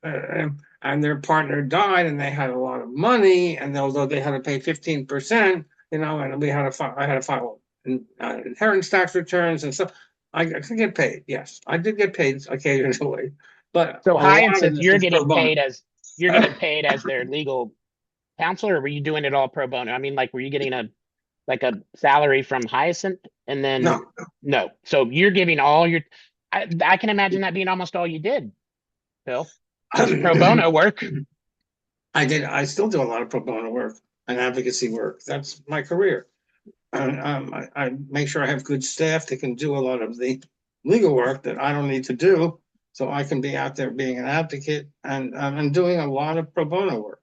Speaker 2: and their partner died and they had a lot of money, and although they had to pay 15%, and I had to file inheritance tax returns and stuff. I could get paid. Yes, I did get paid occasionally, but
Speaker 1: So
Speaker 2: a lot of
Speaker 1: Hyacinth,
Speaker 2: this is pro bono.
Speaker 1: you're getting paid as their legal counselor, or were you doing it all pro bono? I mean, like, were you getting a salary from Hyacinth, and then
Speaker 2: No,
Speaker 1: no? So you're giving all your. I can imagine that being almost all you did, Phil. Just pro bono work.
Speaker 2: I did. I still do a lot of pro bono work and advocacy work. That's my career. And I make sure I have good staff that can do a lot of the legal work that I don't need to do, so I can be out there being an advocate and doing a lot of pro bono work.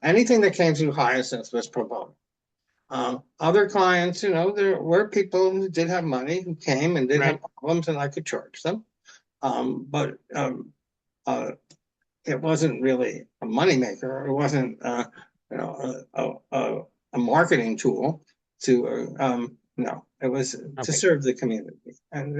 Speaker 2: Anything that came through Hyacinth was pro bono. Other clients, there were people who did have money who came and did have
Speaker 1: Right.
Speaker 2: problems, and I could charge them. But uh, it wasn't really a moneymaker. It wasn't, a marketing tool to, no, it was to
Speaker 1: Okay.
Speaker 2: serve the community. And,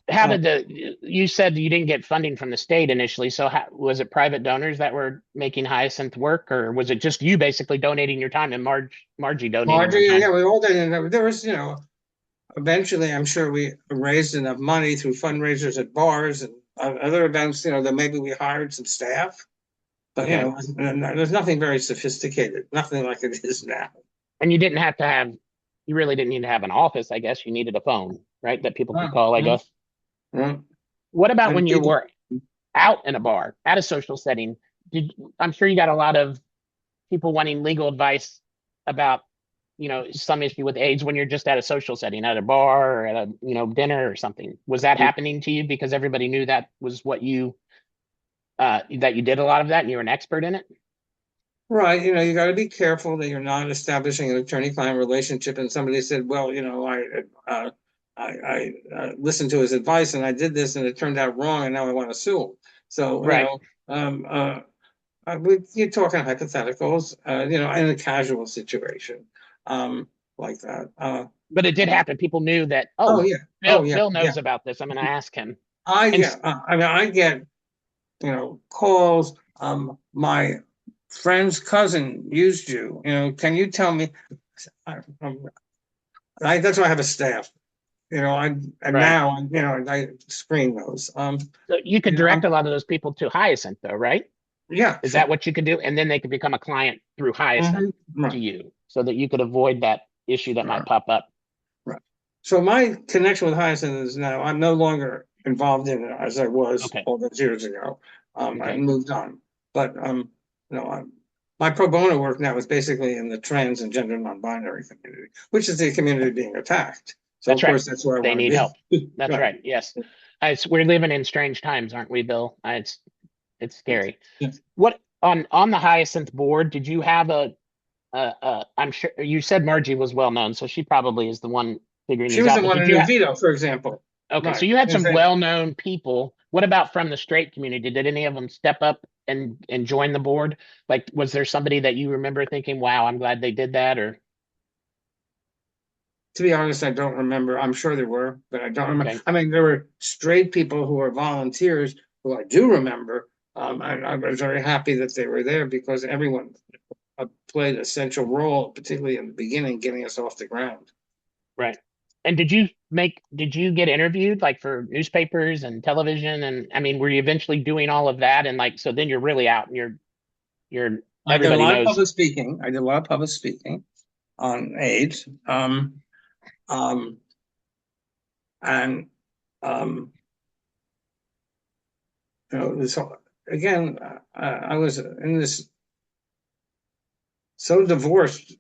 Speaker 1: How
Speaker 2: uh,
Speaker 1: did you said you didn't get funding from the state initially? So was it private donors that were making Hyacinth work, or was it just you basically donating your time and Margie donating her
Speaker 2: Margie,
Speaker 1: time?
Speaker 2: yeah, we all did. And there was, eventually, I'm sure we raised enough money through fundraisers at bars and other events, that maybe we hired some staff. But,
Speaker 1: Okay.
Speaker 2: there's nothing very sophisticated, nothing like it is now.
Speaker 1: And you didn't have to have, you really didn't need to have an office, I guess. You needed a phone, right? That people could
Speaker 2: Uh,
Speaker 1: call, I
Speaker 2: uh,
Speaker 1: guess.
Speaker 2: uh,
Speaker 1: What about
Speaker 2: and
Speaker 1: when you
Speaker 2: people,
Speaker 1: were out in a bar, at a social setting? I'm sure you got a lot of people wanting legal advice about, some issue with AIDS when you're just at a social setting, at a bar or at a, dinner or something. Was that happening to you because everybody knew that was what that you did a lot of that and you were an expert in it?
Speaker 2: right, you got to be careful that you're not establishing an attorney-client relationship. And somebody said, "Well, I listened to his advice and I did this and it turned out wrong and now I want to sue him." So,
Speaker 1: Right.
Speaker 2: you're talking hypotheticals, in a casual situation, like that.
Speaker 1: But it did
Speaker 2: Uh,
Speaker 1: happen. People knew that,
Speaker 2: oh
Speaker 1: oh,
Speaker 2: yeah, oh
Speaker 1: Phil
Speaker 2: yeah,
Speaker 1: Phil
Speaker 2: yeah.
Speaker 1: knows about this. I'm going to ask him. And
Speaker 2: I get, calls. My friend's cousin used you. Can you tell me? I, that's why I have a staff. And
Speaker 1: right.
Speaker 2: now, I screen those.
Speaker 1: So you could
Speaker 2: You know,
Speaker 1: direct
Speaker 2: I'm,
Speaker 1: a lot of those people to Hyacinth though, right?
Speaker 2: yeah,
Speaker 1: Is that
Speaker 2: sure.
Speaker 1: what you could do? And then they could become a client through Hyacinth to
Speaker 2: Right,
Speaker 1: you so that you could avoid that issue that might
Speaker 2: right,
Speaker 1: pop up.
Speaker 2: right. So my connection with Hyacinth is now I'm no longer involved in it as I was
Speaker 1: Okay.
Speaker 2: all those years ago.
Speaker 1: Okay.
Speaker 2: I moved on, but my pro bono work now is basically in the trans and gender non-binary community, which is the community being attacked. So
Speaker 1: That's
Speaker 2: of course
Speaker 1: right.
Speaker 2: that's where I
Speaker 1: They
Speaker 2: want to
Speaker 1: need help.
Speaker 2: be.
Speaker 1: That's right. Yes. We're living in strange times, aren't we, Bill? It's scary.
Speaker 2: Yes.
Speaker 1: What on the Hyacinth board, did you have I'm sure you said Margie was well known, so she probably is the one figuring
Speaker 2: She
Speaker 1: these
Speaker 2: was
Speaker 1: out.
Speaker 2: the
Speaker 1: But
Speaker 2: one
Speaker 1: did
Speaker 2: in
Speaker 1: you
Speaker 2: New
Speaker 1: have
Speaker 2: Veto, for example.
Speaker 1: okay, so
Speaker 2: Right.
Speaker 1: you had
Speaker 2: Is
Speaker 1: some
Speaker 2: that-
Speaker 1: well-known people. What about from the straight community? Did any of them step up and join the board? Like, was there somebody that you remember thinking, wow, I'm glad they did that? Or
Speaker 2: To be honest, I don't remember. I'm sure there were, but I don't remember.
Speaker 1: okay,
Speaker 2: I mean, there were straight people who were volunteers who I do remember. And I was very happy that they were there because everyone played a central role, particularly in the beginning, getting us off the ground.
Speaker 1: right. And did you get interviewed like for newspapers and television? And I mean, were you eventually doing all of that? And like, so then you're really out and you're
Speaker 2: I did a
Speaker 1: everybody
Speaker 2: lot of
Speaker 1: knows.
Speaker 2: public speaking. I did a lot of public speaking on AIDS. Um, and this again, I was in this so divorced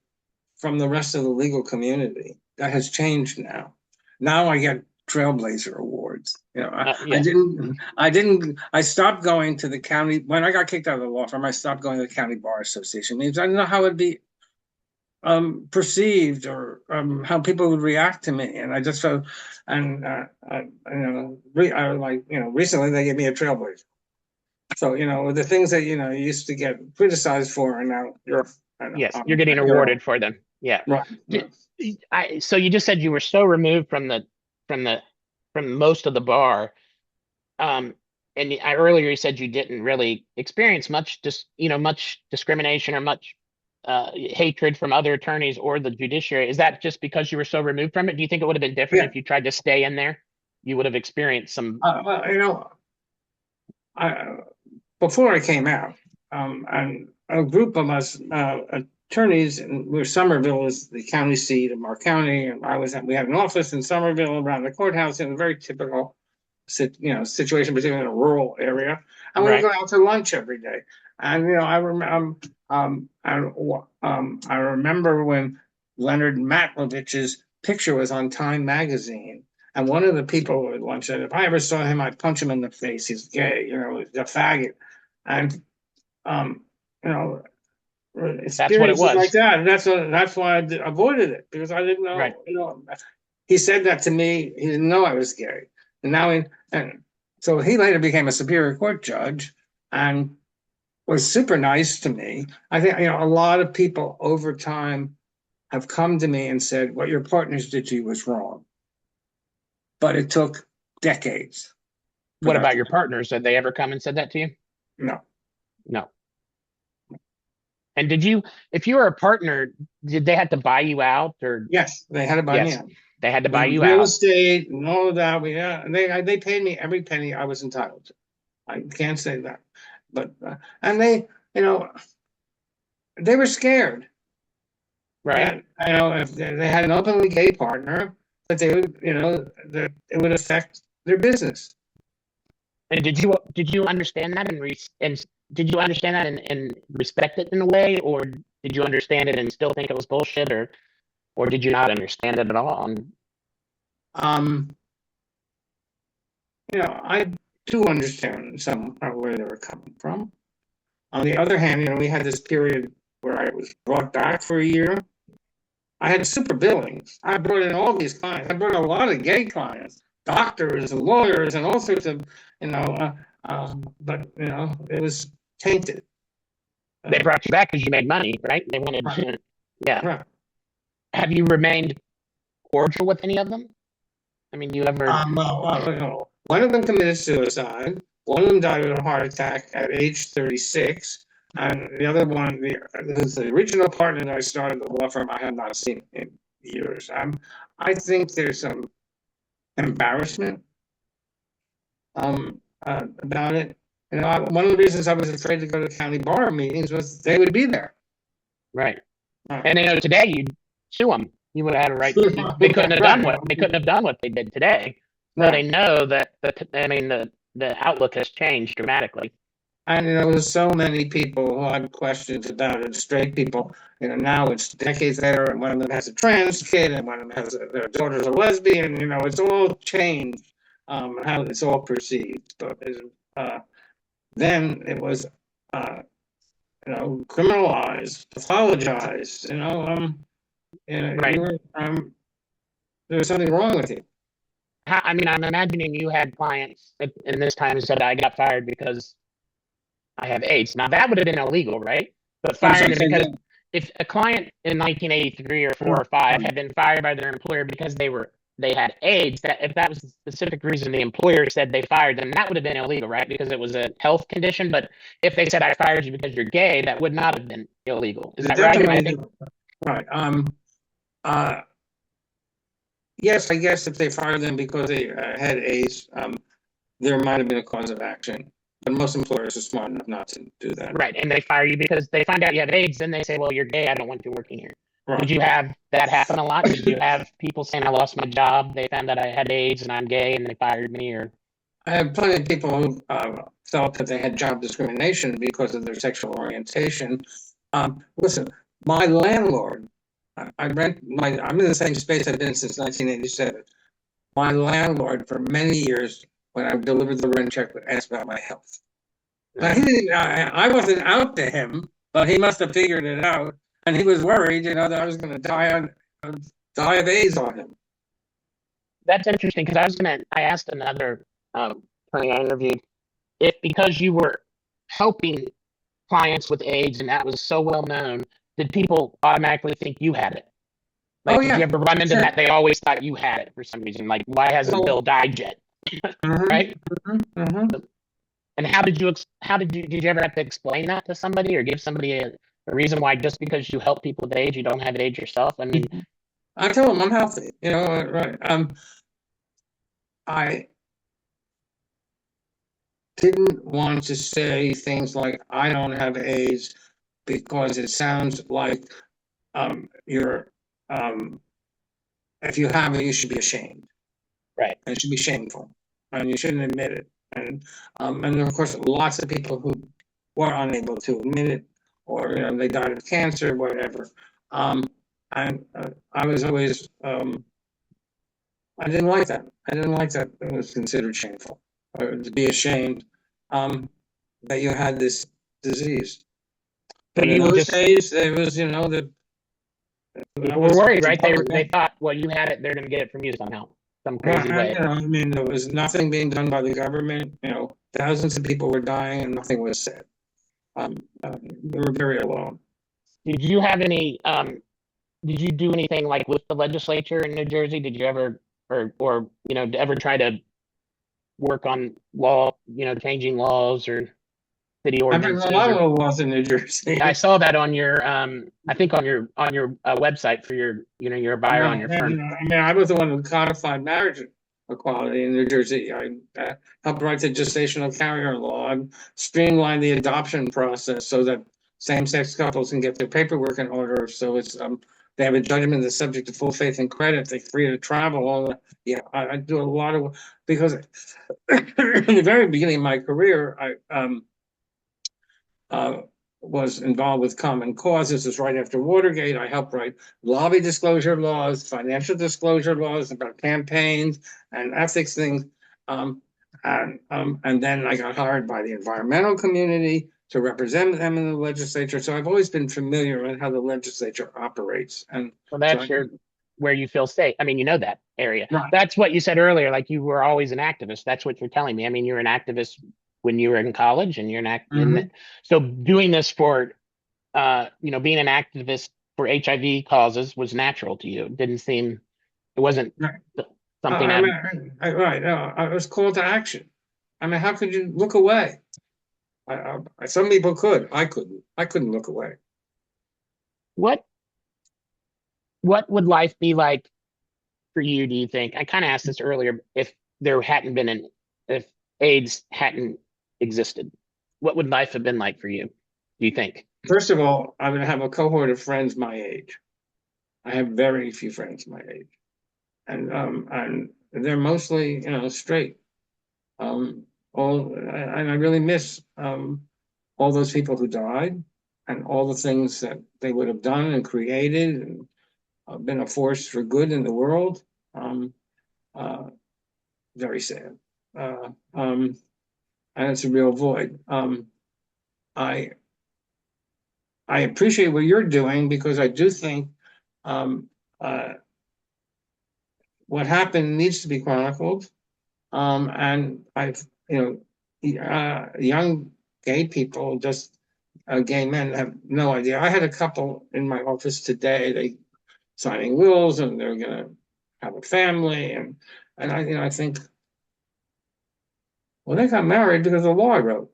Speaker 2: from the rest of the legal community. That has changed now. Now I get Trailblazer awards.
Speaker 1: Yeah.
Speaker 2: I stopped going to the county when I got kicked out of the law firm. I stopped going to the county bar association meetings. I didn't know how it'd be perceived or how people would react to me, and I just felt, and recently they gave me a Trailblazer. So the things that you used to get criticized for, and now
Speaker 1: Yes, you're getting awarded for them. Yeah.
Speaker 2: Right.
Speaker 1: So you just said you were so removed from most of the bar. And earlier you said you didn't really experience much much discrimination or much hatred from other attorneys or the judiciary. Is that just because you were so removed from it? Do you think it would have been different if you tried to stay in there? You would have experienced some.
Speaker 2: Before I came out, and a group of us attorneys, and Somerville is the county seat of our county, and we had an office in Somerville around the courthouse in a very typical situation, particularly in a rural area. And we would go out to lunch every day. And I remember when Leonard Matlovich's picture was on Time magazine. And one of the people at lunch said, if I ever saw him, I'd punch him in the face. He's gay, he's a faggot. And
Speaker 1: that's what it was.
Speaker 2: Like that. And that's why I avoided it, because I didn't know,
Speaker 1: right.
Speaker 2: He said that to me. He didn't know I was gay. And so he later became a Superior Court judge and was super nice to me. I think, a lot of people over time have come to me and said, what your partners did to you was wrong. But it took decades.
Speaker 1: What about your partners? Did they ever come and said that to you?
Speaker 2: No.
Speaker 1: And if you were a partner, did they have to buy you out or?
Speaker 2: Yes, they had to buy me out.
Speaker 1: They had to buy you
Speaker 2: real
Speaker 1: out.
Speaker 2: estate and all of that. They paid me every penny I was entitled to. I can't say that, but and they were scared.
Speaker 1: Right.
Speaker 2: And, if they had an openly gay partner, that they would, that it would affect their business.
Speaker 1: And did you understand that and did you understand that and respect it in a way, or did you understand it and still think it was bullshit, or did you not understand it at all?
Speaker 2: I do understand some of where they were coming from. On the other hand, we had this period where I was brought back for a year. I had super billings. I brought in all these clients. I brought a lot of gay clients, doctors and lawyers and all sorts of, but it was tainted.
Speaker 1: They brought you back because you made money, right? They wanted,
Speaker 2: right.
Speaker 1: Yeah.
Speaker 2: Right.
Speaker 1: Have you remained cordial with any of them? I mean, you ever?
Speaker 2: One of them committed suicide. One of them died of a heart attack at age 36. And the other one, the original partner that I started the law firm, I have not seen in years. I think there's some embarrassment about it. One of the reasons I was afraid to go to county bar meetings was they would be there.
Speaker 1: Right. And today you'd sue them. You would have had a right. They couldn't have done what they did today. So they
Speaker 2: Right.
Speaker 1: know that the outlook has changed dramatically.
Speaker 2: And there was so many people who had questions about it, straight people. Now it's decades later, and one of them has a trans kid, and one of them has their daughter's a lesbian. It's all changed, how it's all perceived. But uh, then it was, uh, criminalized, pathologized.
Speaker 1: Right.
Speaker 2: There was something wrong with you.
Speaker 1: I mean, I'm imagining you had clients in this time who said I got fired because I have AIDS. Now that would have been illegal, right? But
Speaker 2: I'm sorry,
Speaker 1: firing them
Speaker 2: say
Speaker 1: because
Speaker 2: again.
Speaker 1: if a client in 1983 or four
Speaker 2: Right,
Speaker 1: or five
Speaker 2: right.
Speaker 1: had been fired by their employer because they had AIDS, that if that was the specific reason the employer said they fired them, that would have been illegal, right? Because it was a health condition. But if they said I fired you because you're gay, that would not have been illegal. Is that right? Am I
Speaker 2: Definitely
Speaker 1: thinking
Speaker 2: right. Uh, yes, I guess if they fired them because they had AIDS, there might have been a cause of action. But most employers are smart enough not to do that.
Speaker 1: right? And they fire you because they find out you have AIDS, then they say, well, you're gay. I don't want you working here. Did
Speaker 2: Right.
Speaker 1: you have that happen a lot? Did you have people saying I lost my job? They found out I had AIDS and I'm gay and they fired me, or
Speaker 2: I have plenty of people who felt that they had job discrimination because of their sexual orientation. Listen, my landlord, I'm in the same space I've been since 1987. My landlord for many years, when I delivered the rent check, would ask about my health. Now, he
Speaker 1: uh,
Speaker 2: didn't, I wasn't out to him, but he must have figured it out. And he was worried, that I was going to die of AIDS on him.
Speaker 1: that's interesting because I asked another attorney I interviewed if because you were helping clients with AIDS and that was so well known, did people automatically think you had it?
Speaker 2: Oh,
Speaker 1: Like, did you
Speaker 2: yeah,
Speaker 1: ever run into
Speaker 2: sure.
Speaker 1: that? They always thought you had it for some reason. Like, why hasn't Bill
Speaker 2: Well,
Speaker 1: died yet?
Speaker 2: mhm,
Speaker 1: Right?
Speaker 2: mhm, mhm.
Speaker 1: And did you ever have to explain that to somebody or give somebody a reason why just because you help people with AIDS, you don't have AIDS yourself? I mean,
Speaker 2: I tell him I'm healthy, right. I didn't want to say things like I don't have AIDS because it sounds like you're if you have it, you should be ashamed.
Speaker 1: right.
Speaker 2: And it should be shameful. And you shouldn't admit it. And of course lots of people who were unable to admit it or they died of cancer, whatever. Um and I was always I didn't like that. I didn't like that. It was considered shameful or to be ashamed that you had this disease.
Speaker 1: So
Speaker 2: And in
Speaker 1: you would
Speaker 2: those
Speaker 1: just
Speaker 2: days, it was, that
Speaker 1: people were
Speaker 2: was
Speaker 1: worried,
Speaker 2: the
Speaker 1: right?
Speaker 2: public.
Speaker 1: They thought, well, you had it, they're going to get it from you somehow, some
Speaker 2: Right,
Speaker 1: crazy
Speaker 2: and,
Speaker 1: way.
Speaker 2: I mean, there was nothing being done by the government. Thousands of people were dying, and nothing was said. We were very alone.
Speaker 1: Did you have any? Did you do anything like with the legislature in New Jersey? Did you ever, or ever try to work on law, changing laws or city
Speaker 2: I've written a
Speaker 1: ordinances?
Speaker 2: lot
Speaker 1: Or
Speaker 2: of laws in New
Speaker 1: I
Speaker 2: Jersey.
Speaker 1: saw that on your, I think on your website for your bio on
Speaker 2: Right,
Speaker 1: your firm.
Speaker 2: and I mean, I was the one who codified marriage equality in New Jersey. I helped write the gestational carrier law and streamlined the adoption process so that same-sex couples can get their paperwork in order. So they have a judgment that's subject to full faith and credit. They're free to travel. All that. Yeah, I do a lot of because in the very beginning of my career, I uh, was involved with Common Cause. This was right after Watergate. I helped write lobby disclosure laws, financial disclosure laws about campaigns and ethics things. Um, and then I got hired by the environmental community to represent them in the legislature. So I've always been familiar with how the legislature operates. And
Speaker 1: So
Speaker 2: so
Speaker 1: that's where you feel safe. I mean, you know that area.
Speaker 2: right.
Speaker 1: That's what you said earlier. Like you were always an activist. That's what you're telling me. I mean, you're an activist when you were in college, and you're an act.
Speaker 2: Mhm.
Speaker 1: So doing this for, being an activist for HIV causes was natural to you. It didn't seem. It wasn't
Speaker 2: Right.
Speaker 1: something
Speaker 2: I
Speaker 1: that.
Speaker 2: mean, right. I was called to action. I mean, how could you look away? Some people could. I couldn't. I couldn't look away.
Speaker 1: What What would life be like for you? Do you think? I kind of asked this earlier. If there hadn't been if AIDS hadn't existed, what would life have been like for you? Do you think?
Speaker 2: First of all, I would have a cohort of friends my age. I have very few friends my age. and they're mostly, straight. And I really miss all those people who died and all the things that they would have done and created and been a force for good in the world. Um, uh, Very sad. Uh, um, and it's a real void. I I appreciate what you're doing because I do think um, uh, what happened needs to be chronicled. And I've, young gay people, just gay men, have no idea. I had a couple in my office today. They signing wills and they're gonna have a family, and I think, well, they got married because the law I wrote.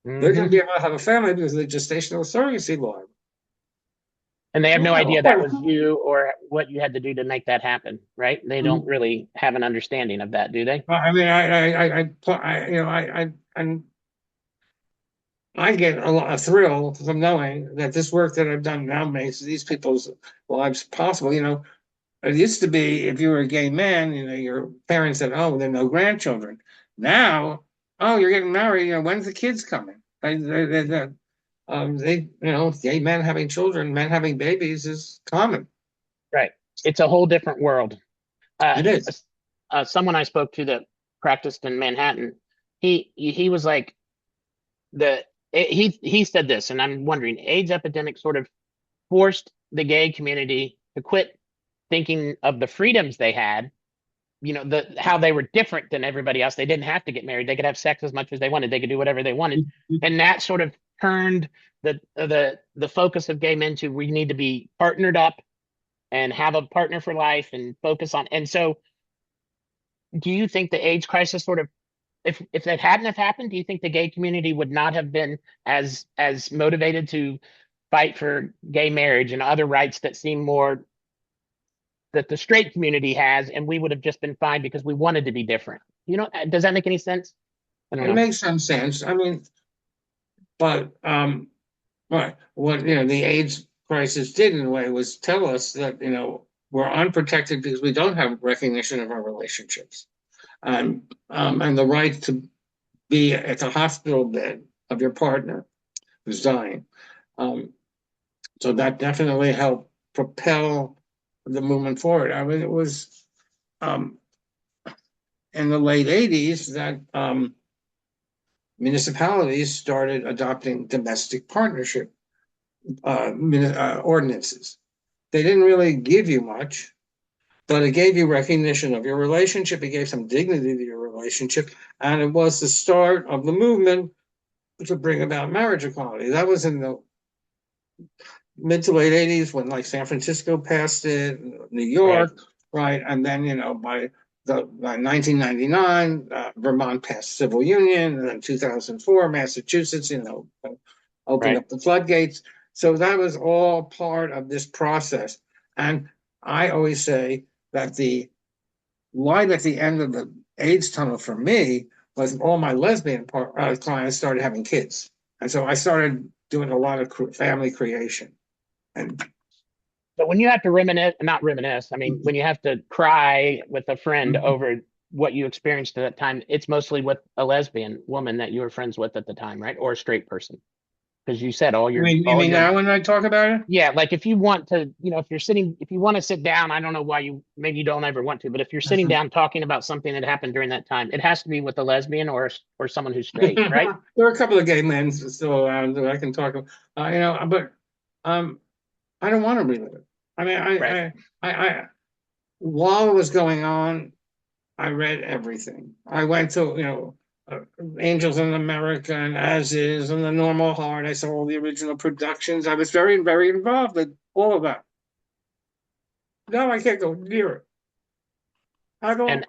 Speaker 2: They're gonna
Speaker 1: Hmm.
Speaker 2: be able to have a family because of the gestational surrogacy law.
Speaker 1: And they have no idea that was
Speaker 2: Well,
Speaker 1: you or what you had to do to make that happen, right? They don't really have an understanding of that, do they?
Speaker 2: I mean, and I get a lot of thrill from knowing that this work that I've done now makes these people's lives possible. It used to be if you were a gay man, your parents said, "Oh, there are no grandchildren." Now, oh, you're getting married. When's the kids coming? Gay men having children, men having babies is common.
Speaker 1: Right. It's a whole different world. Uh,
Speaker 2: It is.
Speaker 1: Someone I spoke to that practiced in Manhattan, he was like he said this, and I'm wondering, AIDS epidemic sort of forced the gay community to quit thinking of the freedoms they had, the how they were different than everybody else. They didn't have to get married. They could have sex as much as they wanted. They could do whatever they wanted. And that sort of turned the focus of gay men to we need to be partnered up and have a partner for life and focus on. And so do you think the AIDS crisis sort of if that hadn't have happened, do you think the gay community would not have been as motivated to fight for gay marriage and other rights that seem more that the straight community has, and we would have just been fine because we wanted to be different? Does that make any sense? I don't
Speaker 2: It
Speaker 1: know.
Speaker 2: makes some sense. I mean, but what the AIDS crisis did in a way was tell us that we're unprotected because we don't have recognition of our relationships and the right to be at the hospital bed of your partner who's dying. Um, so that definitely helped propel the movement forward. I mean, it was um, in the late '80s that municipalities started adopting domestic partnership ordinances. They didn't really give you much, but it gave you recognition of your relationship. It gave some dignity to your relationship, and it was the start of the movement to bring about marriage equality. That was in the mid to late '80s when, like, San Francisco passed it, New
Speaker 1: Right.
Speaker 2: York, right, and then by 1999, Vermont passed civil union, and then 2004, Massachusetts, opened
Speaker 1: Right.
Speaker 2: up the floodgates. So that was all part of this process. And I always say that the light at the end of the AIDS tunnel for me was all my lesbian clients started having kids. And so I started doing a lot of family creation. And
Speaker 1: But when you have to reminisce, not reminisce, I mean, when you have to cry with a friend over what you experienced at that time, it's mostly with a lesbian woman that you were friends with at the time, right? Or a straight person. Because you said
Speaker 2: you
Speaker 1: all
Speaker 2: mean
Speaker 1: your
Speaker 2: now when I talk about it?
Speaker 1: yeah, like if you want to, if you want to sit down, I don't know why maybe you don't ever want to, but if you're sitting
Speaker 2: Mhm.
Speaker 1: down talking about something that happened during that time, it has to be with a lesbian or someone who's straight, right?
Speaker 2: There are a couple of gay men still around that I can talk about, but um, I don't want to relive it. I mean,
Speaker 1: Right.
Speaker 2: while it was going on, I read everything. I went to, Angels in America and As Is and The Normal Heart. I saw all the original productions. I was very, very involved with all of that. Now I can't go near it. I
Speaker 1: And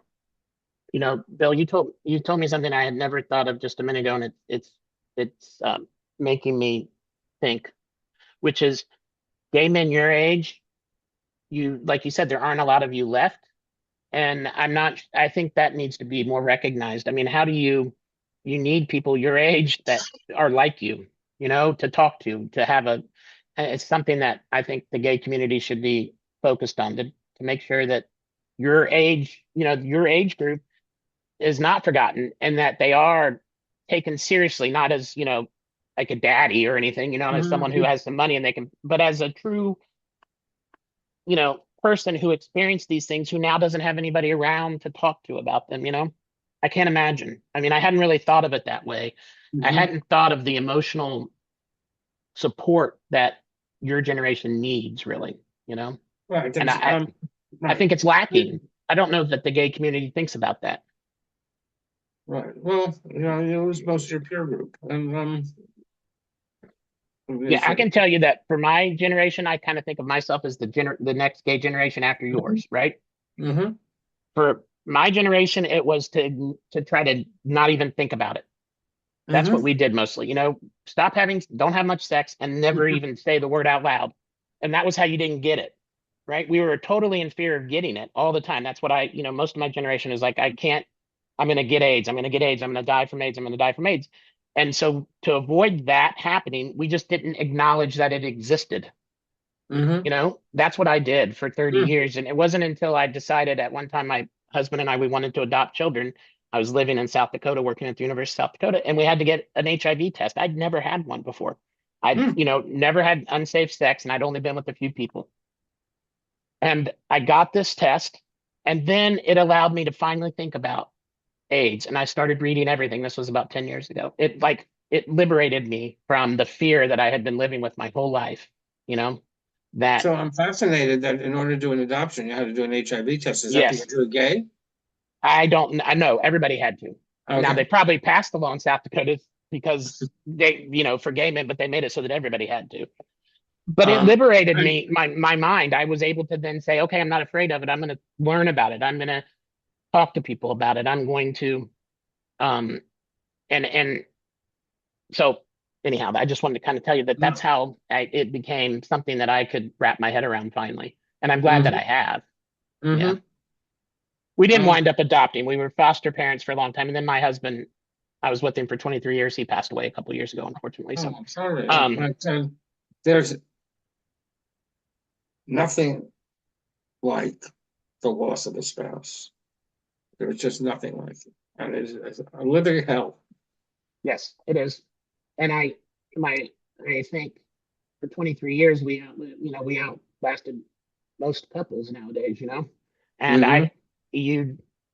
Speaker 2: don't.
Speaker 1: Bill, you told me something I had never thought of just a minute ago, and it's making me think, which is gay men your age, you like you said, there aren't a lot of you left. And I think that needs to be more recognized. I mean, how do you need people your age that are like you, to talk to have it's something that I think the gay community should be focused on to make sure that your age, your age group is not forgotten, and that they are taken seriously, not as, like a daddy or anything, as someone who
Speaker 2: Mhm.
Speaker 1: has some money and they can, but as a true, person who experienced these things who now doesn't have anybody around to talk to about them. I can't imagine. I mean, I hadn't really thought of it that way. I
Speaker 2: Mhm.
Speaker 1: hadn't thought of the emotional support that your generation needs, really, you know?
Speaker 2: Right,
Speaker 1: And
Speaker 2: there's,
Speaker 1: I
Speaker 2: right.
Speaker 1: think it's lacking. I don't know that the gay community thinks about that.
Speaker 2: Right. Well, you lose most of your peer group, and
Speaker 1: Yeah,
Speaker 2: it's,
Speaker 1: I can tell you that for my generation, I kind of think of myself as the next gay generation after yours, right?
Speaker 2: mm-hmm,
Speaker 1: For my generation, it was to try to not even think about it. That's what
Speaker 2: mm-hmm,
Speaker 1: we did mostly. Don't have much sex, and never even say the word out loud. And that was how you didn't get it, right? We were totally in fear of getting it all the time. That's what most of my generation is like, I can't, I'm going to get AIDS. I'm going to get AIDS. I'm going to die from AIDS. I'm going to die from AIDS. And so to avoid that happening, we just didn't acknowledge that it existed.
Speaker 2: mm-hmm,
Speaker 1: That's what I did for 30
Speaker 2: mm,
Speaker 1: years. And it wasn't until I decided at one time, my husband and I, we wanted to adopt children. I was living in South Dakota, working at the University of South Dakota, and we had to get an HIV test. I'd never had one before. I'd,
Speaker 2: mm,
Speaker 1: never had unsafe sex, and I'd only been with a few people. And I got this test, and then it allowed me to finally think about AIDS. And I started reading everything. This was about 10 years ago. It liberated me from the fear that I had been living with my whole life, you know, that
Speaker 2: So I'm fascinated that in order to do an adoption, you had to do an HIV test. Is that because
Speaker 1: yes,
Speaker 2: you're gay?
Speaker 1: I know everybody had to. Now they
Speaker 2: Okay.
Speaker 1: probably passed the law in South Dakota because they, for gay men, but they made it so that everybody had to. But it
Speaker 2: Um,
Speaker 1: liberated
Speaker 2: and
Speaker 1: me, my mind. I was able to then say, okay, I'm not afraid of it. I'm going to learn about it. I'm going to talk to people about it. I'm going to, um, and so anyhow, I just wanted to kind of tell you that that's how it became something that I could wrap my head around finally. And I'm glad that
Speaker 2: mm-hmm,
Speaker 1: I have. Yeah.
Speaker 2: mm-hmm.
Speaker 1: We didn't
Speaker 2: Um,
Speaker 1: wind up adopting. We were foster parents for a long time. And then my husband, I was with him for 23 years. He passed away a couple of years ago, unfortunately.
Speaker 2: oh,
Speaker 1: So,
Speaker 2: I'm sorry.
Speaker 1: um,
Speaker 2: There's nothing like the loss of a spouse. There's just nothing like it, and it's a living hell.
Speaker 1: yes, it is. And my, I think for 23 years, we outlasted most couples nowadays. And
Speaker 2: Mm-hmm,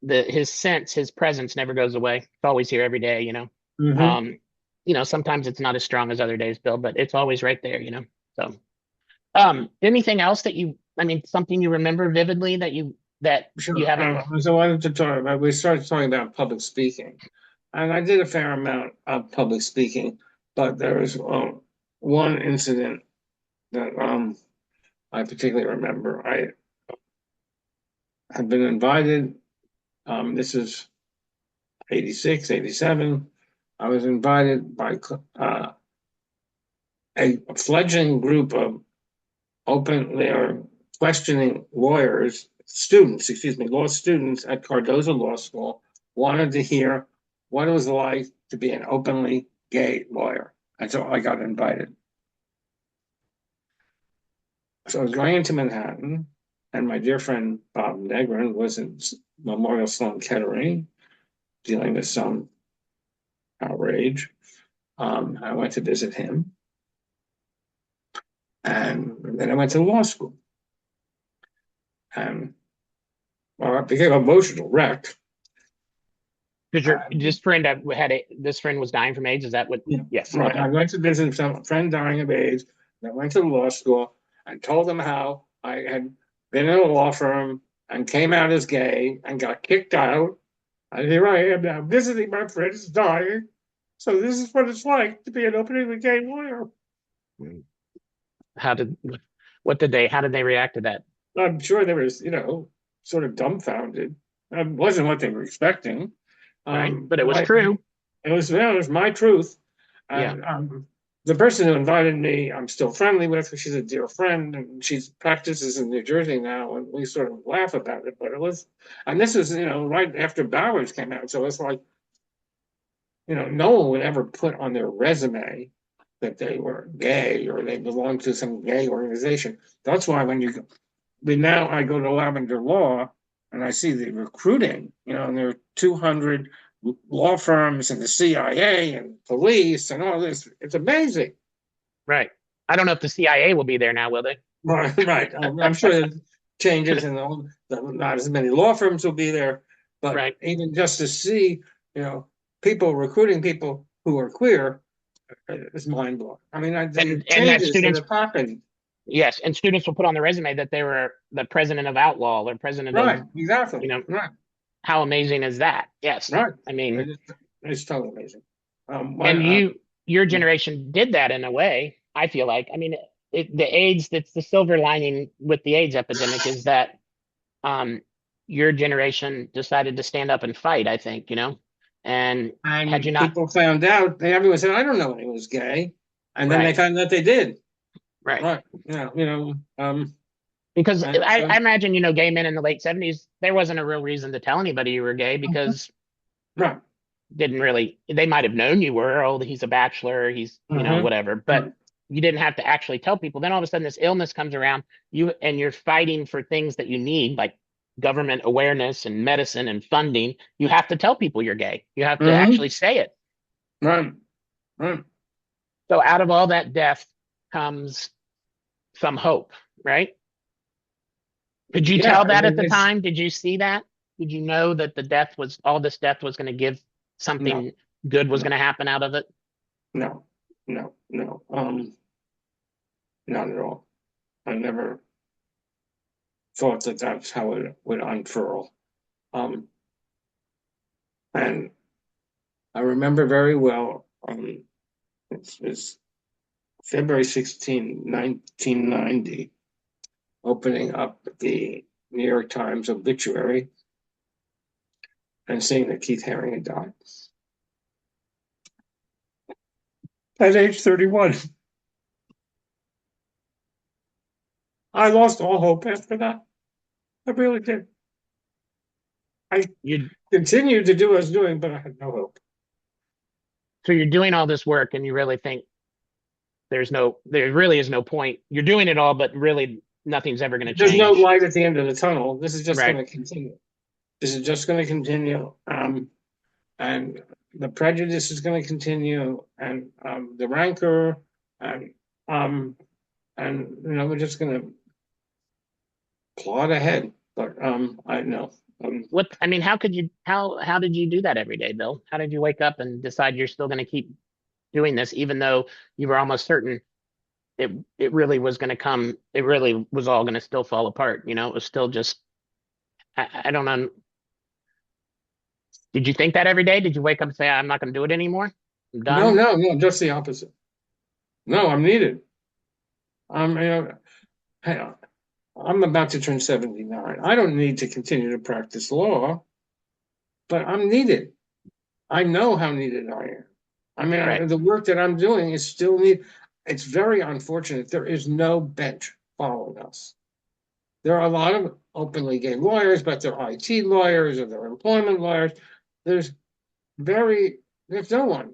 Speaker 1: his presence never goes away. It's always here every day.
Speaker 2: mm-hmm.
Speaker 1: Um, sometimes it's not as strong as other days, Bill, but it's always right there. So, anything else I mean, something you remember vividly that you
Speaker 2: Sure.
Speaker 1: haven't?
Speaker 2: So I wanted to talk about, we started talking about public speaking, and I did a fair amount of public speaking, but there was one incident that I particularly remember. I had been invited, this is 86, 87. I was invited by a fledgling group of openly or questioning lawyers, students, excuse me, law students at Cardozo Law School wanted to hear what it was like to be an openly gay lawyer. And so I got invited. So I was going into Manhattan, and my dear friend Bob Negrin was in Memorial Sloan Kettering dealing with some outrage. I went to visit him, and then I went to law school. And well, I became an emotional wreck.
Speaker 1: Because
Speaker 2: And
Speaker 1: this friend was dying from AIDS. Is that what?
Speaker 2: yeah,
Speaker 1: Yes.
Speaker 2: right.
Speaker 1: Okay.
Speaker 2: I went to visit some friend dying of AIDS. And I went to the law school and told them how I had been in a law firm and came out as gay and got kicked out. And here I am now visiting my friends dying. So this is what it's like to be an openly gay lawyer.
Speaker 1: How did how did they react to that?
Speaker 2: I'm sure they were, sort of dumbfounded. It wasn't what they were expecting.
Speaker 1: Right. But it was
Speaker 2: My,
Speaker 1: true.
Speaker 2: it was my truth.
Speaker 1: Yeah.
Speaker 2: And the person who invited me, I'm still friendly with. She's a dear friend, and she practices in New Jersey now, and we sort of laugh about it. But it was, and this is, right after Bowers came out, so it's like, no one would ever put on their resume that they were gay or they belonged to some gay organization. That's why when now I go to Lavender Law, and I see the recruiting, and there are 200 law firms and the CIA and police and all this. It's amazing.
Speaker 1: Right. I don't know if the CIA will be there now, will they?
Speaker 2: Right, right. I'm sure it changes and not as many law firms will be there, but
Speaker 1: Right.
Speaker 2: even just to see, people recruiting people who are queer is mind blowing. I mean, the
Speaker 1: And that
Speaker 2: changes that
Speaker 1: students,
Speaker 2: have happened.
Speaker 1: yes, and students will put on their resume that they were the president of Outlaw or president of,
Speaker 2: Right, exactly.
Speaker 1: you know,
Speaker 2: Right,
Speaker 1: how amazing is that? Yes.
Speaker 2: right.
Speaker 1: I mean,
Speaker 2: It's totally amazing.
Speaker 1: and your generation did that in a way, I feel like. I mean, the AIDS, that's the silver lining with the AIDS epidemic is that um, your generation decided to stand up and fight, I think, and had you
Speaker 2: and
Speaker 1: not,
Speaker 2: people found out, everyone said, I don't know anyone was gay. And then they
Speaker 1: right,
Speaker 2: found out they did.
Speaker 1: right.
Speaker 2: Right. Yeah,
Speaker 1: Because
Speaker 2: and
Speaker 1: I
Speaker 2: so,
Speaker 1: imagine, gay men in the late 70s, there wasn't a real reason to tell anybody you were gay because
Speaker 2: right.
Speaker 1: didn't really, they might have known you were, oh, he's a bachelor, he's,
Speaker 2: Mhm.
Speaker 1: whatever, but
Speaker 2: Right.
Speaker 1: you didn't have to actually tell people. Then all of a sudden this illness comes around, you're fighting for things that you need, like government awareness and medicine and funding. You have to tell people you're gay. You have to actually
Speaker 2: Mhm.
Speaker 1: say it.
Speaker 2: Right. Right.
Speaker 1: So out of all that death comes some hope, right? Could you
Speaker 2: Yeah,
Speaker 1: tell
Speaker 2: I
Speaker 1: that at
Speaker 2: mean,
Speaker 1: the time? Did you see that? Did you know that all this death was going to give
Speaker 2: no,
Speaker 1: something good was going
Speaker 2: no,
Speaker 1: to happen out of it?
Speaker 2: no, no, no, not at all. I never thought that that's how it would unfurl. Um, and I remember very well, it's February 16, 1990, opening up the New York Times obituary and seeing that Keith Haring had died at age 31. I lost all hope after that. I really did. I
Speaker 1: You
Speaker 2: continued to do what I was doing, but I had no hope.
Speaker 1: so you're doing all this work and you really think there really is no point. You're doing it all, but really nothing's ever going to
Speaker 2: There's no
Speaker 1: change.
Speaker 2: light at the end of the tunnel. This is just going
Speaker 1: Right.
Speaker 2: to continue. This is just going to continue. And the prejudice is going to continue, and the rancor, and um, we're just going to plod ahead. But I know.
Speaker 1: I mean, how did you do that every day, Bill? How did you wake up and decide you're still going to keep doing this, even though you were almost certain it really was going to come, it really was all going to still fall apart. It was still just, I don't know. Did you think that every day? Did you wake up and say, I'm not going to do it anymore? I'm
Speaker 2: No,
Speaker 1: done.
Speaker 2: no, no, just the opposite. No, I'm needed. You know, hey, I'm about to turn 79. I don't need to continue to practice law, but I'm needed. I know how needed I am. I mean,
Speaker 1: Right.
Speaker 2: the work that I'm doing is still need. It's very unfortunate. There is no bench following us. There are a lot of openly gay lawyers, but they're IT lawyers or they're employment lawyers. There's there's no one.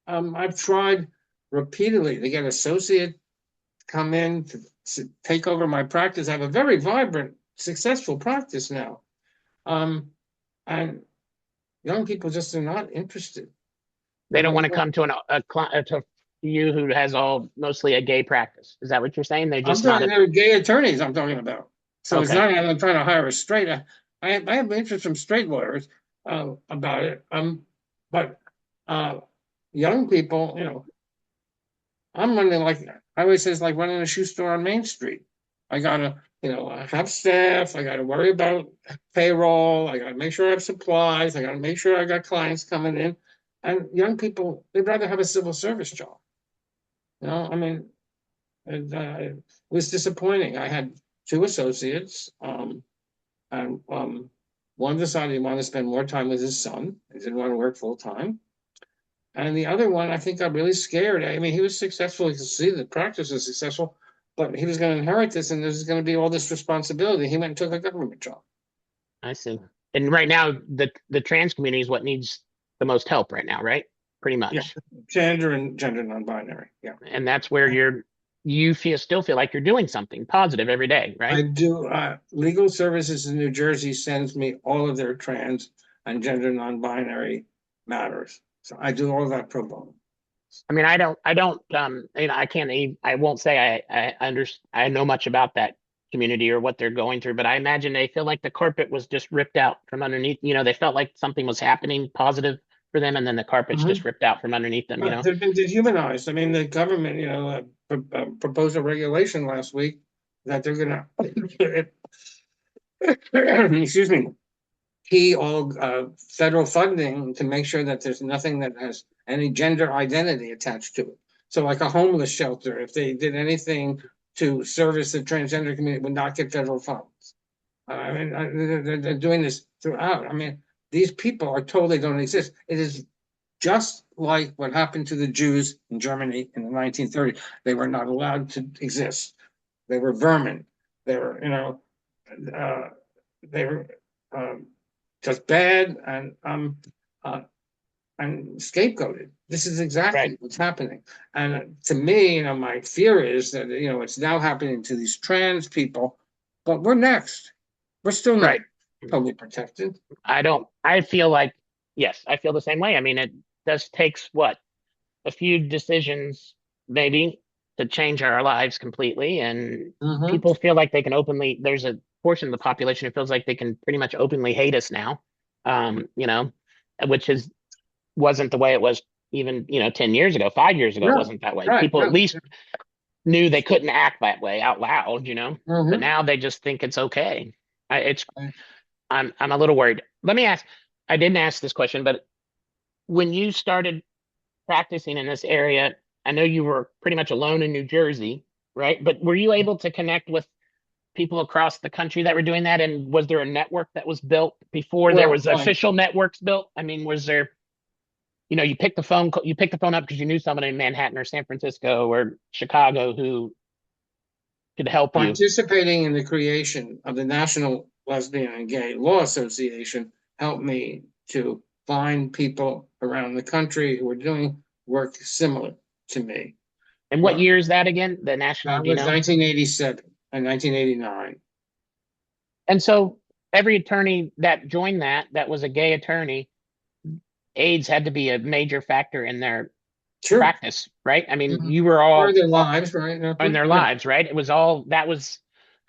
Speaker 2: I've tried repeatedly to get associate come in to take over my practice. I have a very vibrant, successful practice now. Um, and young people just are not interested.
Speaker 1: They don't want to come to to you who has mostly a gay practice. Is that what you're saying? They're
Speaker 2: I'm
Speaker 1: just not
Speaker 2: talking, they're gay attorneys I'm talking about. So it's
Speaker 1: okay.
Speaker 2: not that I'm trying to hire a straight. I have interest from straight lawyers about it. But uh, young people, I'm running like I always say it's like running a shoe store on Main Street. I gotta, I have staff. I gotta worry about payroll. I gotta make sure I have supplies. I gotta make sure I got clients coming in. And young people, they'd rather have a civil service job. I mean, it was disappointing. I had two associates, and one decided he wanted to spend more time with his son. He didn't want to work full time. And the other one, I think, got really scared. I mean, he was successful. You could see the practice was successful, but he was going to inherit this, and there's going to be all this responsibility. He went and took a government job.
Speaker 1: I see. And right now, the trans community is what needs the most help right now, right? Pretty
Speaker 2: Yeah,
Speaker 1: much.
Speaker 2: gender and gender non-binary. Yeah,
Speaker 1: And that's where you still feel like you're doing something positive every day,
Speaker 2: I
Speaker 1: right?
Speaker 2: do, Legal Services in New Jersey sends me all of their trans and gender non-binary matters. So I do all that pro bono.
Speaker 1: I mean, I can't even, I won't say I know much about that community or what they're going through, but I imagine they feel like the carpet was just ripped out from underneath. They felt like something was happening positive for them, and then the carpet's just
Speaker 2: Mhm.
Speaker 1: ripped out from underneath them, you know?
Speaker 2: They've been dehumanized. I mean, the government, proposed a regulation last week that they're gonna, excuse me, key all federal funding to make sure that there's nothing that has any gender identity attached to it. So like a homeless shelter, if they did anything to service the transgender community, would not get federal funds. I mean, they're doing this throughout. I mean, these people are told they don't exist. It is just like what happened to the Jews in Germany in the 1930s. They were not allowed to exist. They were vermin. They were, uh, they were um, just bad uh, and scapegoated. This is
Speaker 1: Right.
Speaker 2: exactly what's happening. And to me, my fear is that it's now happening to these trans people, but we're next. We're still not
Speaker 1: Right.
Speaker 2: totally protected.
Speaker 1: I feel like, yes, I feel the same way. I mean, it just takes what? A few decisions, maybe, to change our lives completely. And
Speaker 2: Hmm.
Speaker 1: people feel like they can openly, there's a portion of the population who feels like they can pretty much openly hate us now, um, you know, which wasn't the way it was even, 10 years ago, 5 years ago, it
Speaker 2: Yeah,
Speaker 1: wasn't that way.
Speaker 2: right.
Speaker 1: People at
Speaker 2: No.
Speaker 1: least knew they couldn't act that way out loud, but
Speaker 2: Hmm.
Speaker 1: now they just think it's okay. I'm a little worried. Let me ask, I didn't ask this question, but when you started practicing in this area, I know you were pretty much alone in New Jersey, right? But were you able to connect with people across the country that were doing that? And was there a network that was built before there
Speaker 2: Well,
Speaker 1: was official networks built? I mean, was there, you picked the phone up because you knew someone in Manhattan or San Francisco or Chicago who could help you.
Speaker 2: participating in the creation of the National Lesbian and Gay Law Association helped me to find people around the country who were doing work similar to me.
Speaker 1: And what
Speaker 2: Well,
Speaker 1: year is that again? The national,
Speaker 2: that
Speaker 1: do you
Speaker 2: was
Speaker 1: know?
Speaker 2: 1987 and 1989.
Speaker 1: And so every attorney that joined that was a gay attorney, AIDS had to be a major factor in their
Speaker 2: Sure.
Speaker 1: practice, right? I mean,
Speaker 2: Mhm.
Speaker 1: you were
Speaker 2: Or
Speaker 1: all
Speaker 2: their lives, right?
Speaker 1: in their
Speaker 2: Yeah.
Speaker 1: lives, right? It was all that was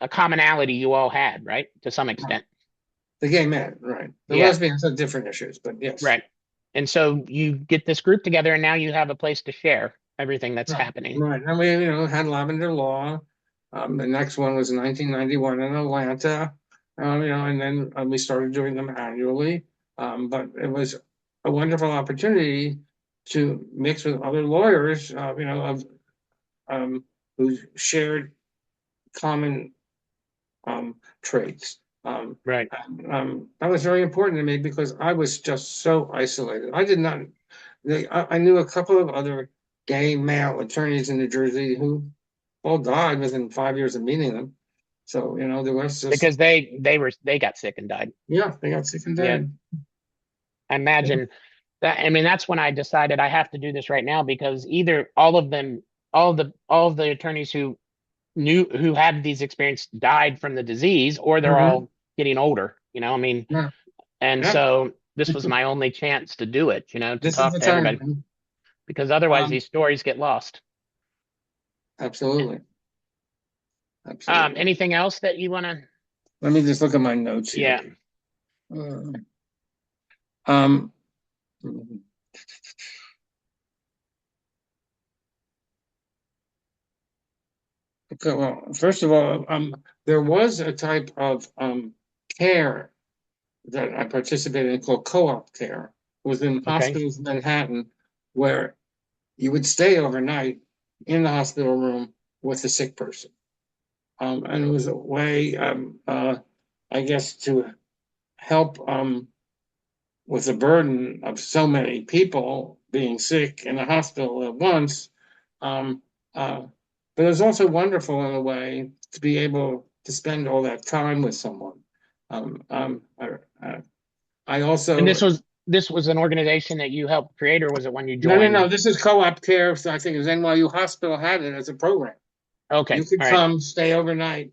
Speaker 1: a commonality you all had, right? To some
Speaker 2: Right.
Speaker 1: extent.
Speaker 2: The gay men, right? The
Speaker 1: Yeah,
Speaker 2: lesbians have different issues, but yes.
Speaker 1: right. And so you get this group together and now you have a place to share everything that's
Speaker 2: Right.
Speaker 1: happening.
Speaker 2: Right. And we, had Lavender Law. The next one was in 1991 in Atlanta. And then we started doing them annually. But it was a wonderful opportunity to mix with other lawyers, um, who shared common traits.
Speaker 1: Right.
Speaker 2: That was very important to me because I was just so isolated. I did not. I knew a couple of other gay male attorneys in New Jersey who all died within 5 years of meeting them. So there was just
Speaker 1: Because they got sick and died.
Speaker 2: yeah, they got sick and
Speaker 1: Yeah.
Speaker 2: died.
Speaker 1: I imagine that. I mean, that's when I decided I have to do this right now because either all of them, all of the attorneys who had these experiences died from the disease, or they're
Speaker 2: Hmm.
Speaker 1: all getting older. I mean,
Speaker 2: Yeah,
Speaker 1: and
Speaker 2: yeah.
Speaker 1: so this was my only chance to do it, to
Speaker 2: This is
Speaker 1: talk
Speaker 2: the
Speaker 1: to everybody
Speaker 2: time.
Speaker 1: because otherwise
Speaker 2: Um,
Speaker 1: these stories get lost.
Speaker 2: absolutely, absolutely.
Speaker 1: Anything else that you want to?
Speaker 2: Let me just look at my notes
Speaker 1: Yeah.
Speaker 2: here. Uh, Um, okay, well, first of all, there was a type of care that I participated in called co-op care. It was in
Speaker 1: Okay.
Speaker 2: hospitals in Manhattan where you would stay overnight in the hospital room with a sick person. And it was a way, I guess, to help with the burden of so many people being sick in the hospital at once. Um, uh, but it was also wonderful in a way to be able to spend all that time with someone. Um, um, I, uh, I
Speaker 1: And
Speaker 2: also
Speaker 1: this was an organization that you helped create, or was it one you
Speaker 2: no, no,
Speaker 1: joined?
Speaker 2: no. This is co-op care. So I think it was NYU Hospital had it as a program.
Speaker 1: Okay.
Speaker 2: You could
Speaker 1: All right.
Speaker 2: come, stay overnight,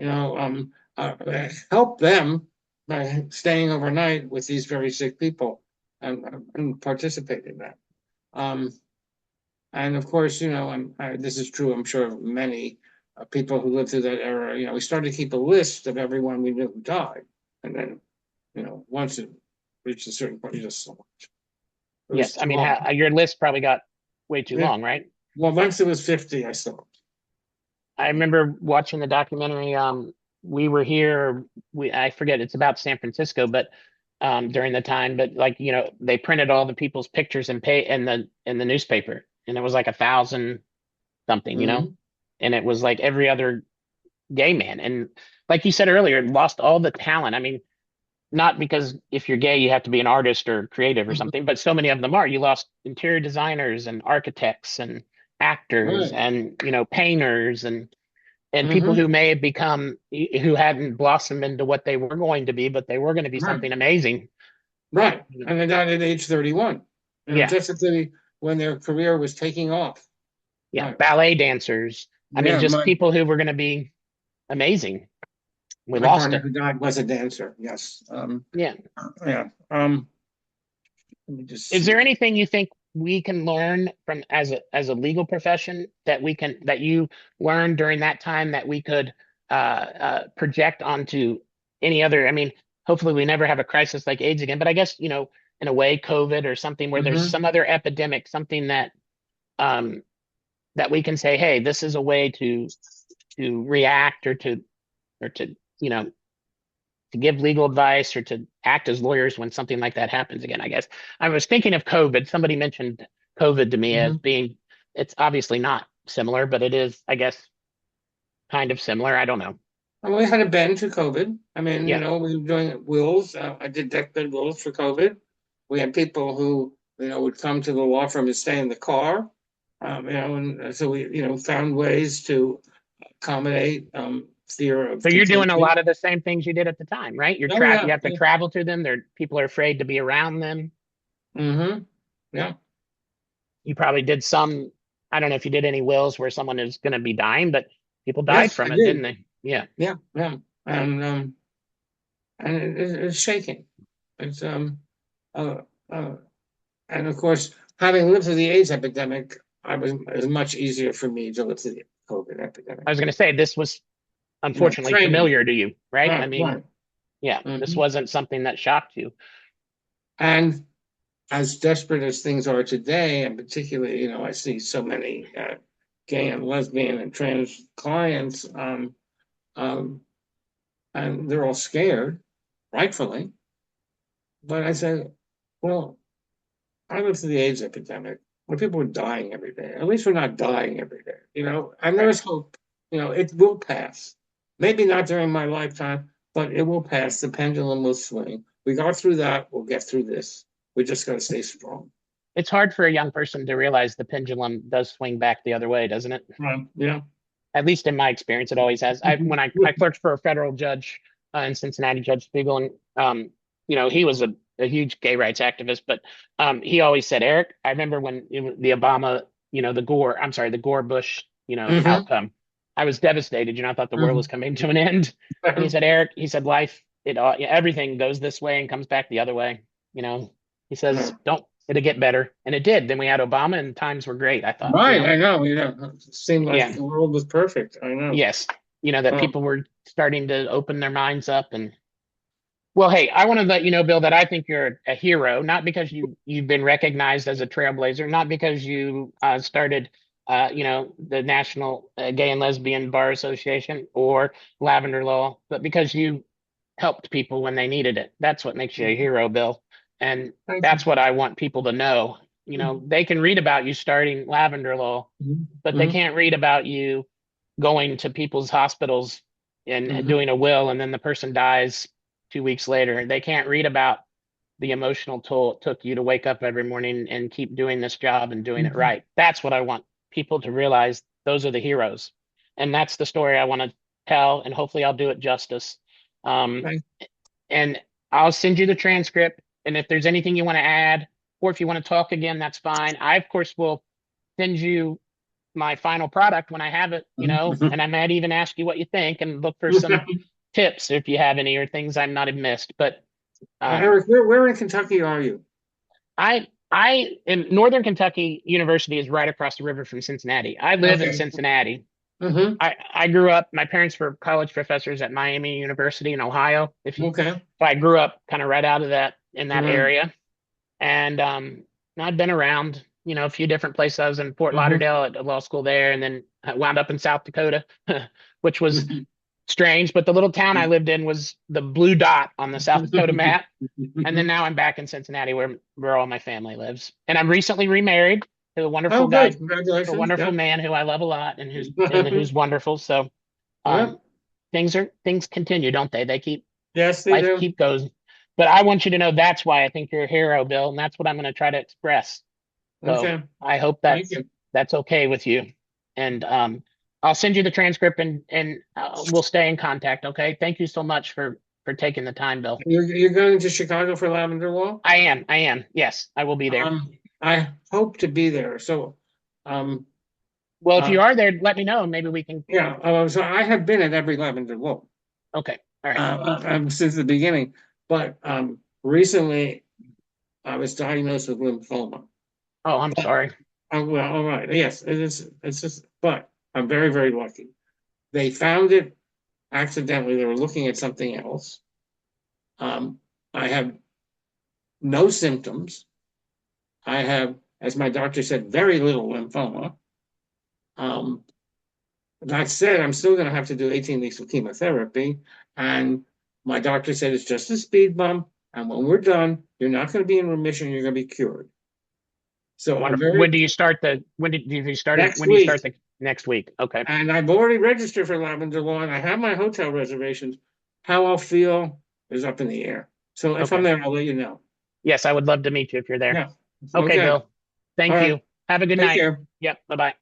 Speaker 2: help them by staying overnight with these very sick people and participate in that. Um, and of course, this is true, I'm sure, of many people who lived through that era. We started to keep a list of everyone we knew who died. And then, once it reached a certain point, you just so much. It was
Speaker 1: Yes. I
Speaker 2: too
Speaker 1: mean,
Speaker 2: long.
Speaker 1: your list probably got way too
Speaker 2: Yeah.
Speaker 1: long, right?
Speaker 2: Well, once it was 50, I stopped.
Speaker 1: I remember watching the documentary. We were here. I forget. It's about San Francisco, but during the time, but like they printed all the people's pictures and pay in the newspaper, and it was like 1,000 something,
Speaker 2: Mhm.
Speaker 1: and it was like every other gay man, and like you said earlier, lost all the talent. I mean, not because if you're gay you have to be an artist or creative or
Speaker 2: Mhm.
Speaker 1: something, but so many of them are. You lost interior designers and architects and actors
Speaker 2: Right.
Speaker 1: and painters and people
Speaker 2: Hmm.
Speaker 1: who may have become who hadn't blossomed into what they were going to be, but they were going to be
Speaker 2: Right.
Speaker 1: something amazing.
Speaker 2: Right. And they died at age 31,
Speaker 1: Yeah,
Speaker 2: just at when their career was taking off.
Speaker 1: yeah,
Speaker 2: Right.
Speaker 1: ballet dancers. I mean,
Speaker 2: Yeah,
Speaker 1: just people who were going to be amazing. We
Speaker 2: my
Speaker 1: lost
Speaker 2: partner
Speaker 1: it.
Speaker 2: who died was a dancer. Yes.
Speaker 1: Yeah.
Speaker 2: Yeah. Let me just
Speaker 1: Is there
Speaker 2: see.
Speaker 1: anything you think we can learn from as a legal profession that you learned during that time that we could project onto any other? I mean, hopefully we never have a crisis like AIDS again, but I guess in a way, COVID or something where there's
Speaker 2: Hmm.
Speaker 1: some other epidemic, something um, that we can say, hey, this is a way to react or to to give legal advice or to act as lawyers when something like that happens again, I guess. I was thinking of COVID. Somebody mentioned COVID to me as
Speaker 2: Hmm.
Speaker 1: being, it's obviously not similar, but it is, I guess, kind of similar. I don't know.
Speaker 2: And we had a bend to COVID. I mean,
Speaker 1: Yeah.
Speaker 2: we were doing wills. I did deathbed wills for COVID. We had people who, would come to the law firm and stay in the car. And so we, found ways to accommodate fear of
Speaker 1: So you're doing a
Speaker 2: contagion.
Speaker 1: lot of the same things you did at the time, right?
Speaker 2: Oh,
Speaker 1: You
Speaker 2: yeah.
Speaker 1: have to
Speaker 2: Yeah.
Speaker 1: travel to them. People are afraid to be around them.
Speaker 2: Hmm. Yeah.
Speaker 1: You probably did some, I don't know if you did any wills where someone is going to be dying, but people died
Speaker 2: Yes, I
Speaker 1: from it, didn't
Speaker 2: did.
Speaker 1: they? Yeah.
Speaker 2: Yeah. Yeah. And it's shaking. It's uh, uh, and of course, having lived through the AIDS epidemic, it was much easier for me to live through the COVID epidemic.
Speaker 1: I was going to say this was unfortunately
Speaker 2: Training.
Speaker 1: familiar to you, right? I
Speaker 2: Right.
Speaker 1: mean,
Speaker 2: Right.
Speaker 1: yeah, this
Speaker 2: Hmm.
Speaker 1: wasn't something that shocked you.
Speaker 2: And as desperate as things are today, and particularly, I see so many gay and lesbian and trans clients, um, and they're all scared, rightfully. But I say, well, I lived through the AIDS epidemic where people were dying every day. At least we're not dying every day, and
Speaker 1: Right.
Speaker 2: there's hope. It will pass. Maybe not during my lifetime, but it will pass. The pendulum will swing. We got through that. We'll get through this. We just got to stay strong.
Speaker 1: It's hard for a young person to realize the pendulum does swing back the other way, doesn't it?
Speaker 2: Right. Yeah.
Speaker 1: At least in my experience, it always has. When I clerked for a federal judge in Cincinnati, Judge Spiegel, and he was a huge gay rights activist, but he always said, Eric, I remember when the Obama, the Gore Bush,
Speaker 2: Hmm.
Speaker 1: outcome. I was devastated. I thought the world was
Speaker 2: Hmm.
Speaker 1: coming to an end. And he said, Eric, he said, life, everything goes this way and comes back the other way. You know, he says, don't, it'll get better. And it did. Then we had Obama and times were great, I thought,
Speaker 2: Right. I know. It seemed like
Speaker 1: Yeah.
Speaker 2: the world was perfect. I know.
Speaker 1: Yes. That
Speaker 2: Um,
Speaker 1: people were starting to open their minds up. And well, hey, I want to let you know, Bill, that I think you're a hero, not because you've been recognized as a trailblazer, not because you started the National Gay and Lesbian Bar Association or Lavender Law, but because you helped people when they needed it. That's what makes you a hero, Bill. And
Speaker 2: Thank you.
Speaker 1: that's what I want people to know. They can read about you starting Lavender Law, but they
Speaker 2: Hmm.
Speaker 1: can't read about you going to people's hospitals and
Speaker 2: Hmm.
Speaker 1: doing a will, and then the person dies 2 weeks later. They can't read about the emotional toll it took you to wake up every morning and keep doing this job and doing it
Speaker 2: Hmm.
Speaker 1: right. That's what I want people to realize. Those are the heroes. And that's the story I want to tell. And hopefully I'll do it justice. Um,
Speaker 2: Thank
Speaker 1: and I'll send you the transcript. And if there's anything you want to add, or if you want to talk again, that's fine. I, of course, will send you. my final product when I have it, and I might even ask you what you think and look for some tips if you have any or things I might have missed. But
Speaker 2: Eric, where in Kentucky are you?
Speaker 1: I in Northern Kentucky University is right across the river from Cincinnati. I live in
Speaker 2: Okay.
Speaker 1: Cincinnati.
Speaker 2: Mm-hmm.
Speaker 1: I grew up, my parents were college professors at Miami University in Ohio.
Speaker 2: Okay.
Speaker 1: So I grew up kind of right out of that in that
Speaker 2: Mm-hmm.
Speaker 1: area. And I've been around, a few different places. I was in Fort
Speaker 2: Mm-hmm.
Speaker 1: Lauderdale at a law school there, and then I wound up in South Dakota, which was strange. But the little town I lived in was the blue dot on the South Dakota map. And then now I'm back in Cincinnati where all my family lives. And I'm recently remarried to a
Speaker 2: Oh,
Speaker 1: wonderful guy,
Speaker 2: good.
Speaker 1: a
Speaker 2: Congratulations.
Speaker 1: wonderful
Speaker 2: Yeah.
Speaker 1: man who I love a lot and who's wonderful. So
Speaker 2: Yeah.
Speaker 1: um things continue, don't they?
Speaker 2: Yes, they
Speaker 1: Life
Speaker 2: do.
Speaker 1: keep goes. But I want you to know that's why I think you're a hero, Bill, and that's what I'm going to try to express. So
Speaker 2: Okay.
Speaker 1: I hope
Speaker 2: Thank you.
Speaker 1: that's okay with you. And I'll send you the transcript and we'll stay in contact. Okay. Thank you so much for taking the time, Bill.
Speaker 2: You're going to Chicago for Lavender Law?
Speaker 1: I am. I am. Yes, I will be there.
Speaker 2: I hope to be there. So, um,
Speaker 1: Well, if
Speaker 2: uh,
Speaker 1: you are there, let me know. Maybe we can.
Speaker 2: yeah. So I have been at every Lavender Law
Speaker 1: Okay. All right.
Speaker 2: since the beginning, but recently I was diagnosed with lymphoma.
Speaker 1: Oh, I'm sorry.
Speaker 2: Oh, well, all right. Yes, it is. It's just, but I'm very, very lucky. They found it accidentally. They were looking at something else. I have no symptoms. I have, as my doctor said, very little lymphoma. Um, that said, I'm still going to have to do 18 weeks of chemotherapy. And my doctor said it's just a speed bump. And when we're done, you're not going to be in remission. You're going to be cured. So I'm
Speaker 1: Wonderful.
Speaker 2: very
Speaker 1: When did you start it?
Speaker 2: next
Speaker 1: When do you start
Speaker 2: week.
Speaker 1: the next week? Okay.
Speaker 2: And I've already registered for Lavender Lawn. I have my hotel reservations. How I'll feel is up in the air. So if I'm
Speaker 1: Okay.
Speaker 2: there, I'll let you know.
Speaker 1: Yes, I would love to meet you if you're there.
Speaker 2: Yeah.
Speaker 1: Okay,
Speaker 2: Okay.
Speaker 1: Bill.
Speaker 2: All
Speaker 1: Thank
Speaker 2: right.
Speaker 1: you. Have a good
Speaker 2: Take
Speaker 1: night.
Speaker 2: care.
Speaker 1: Yep. Bye bye.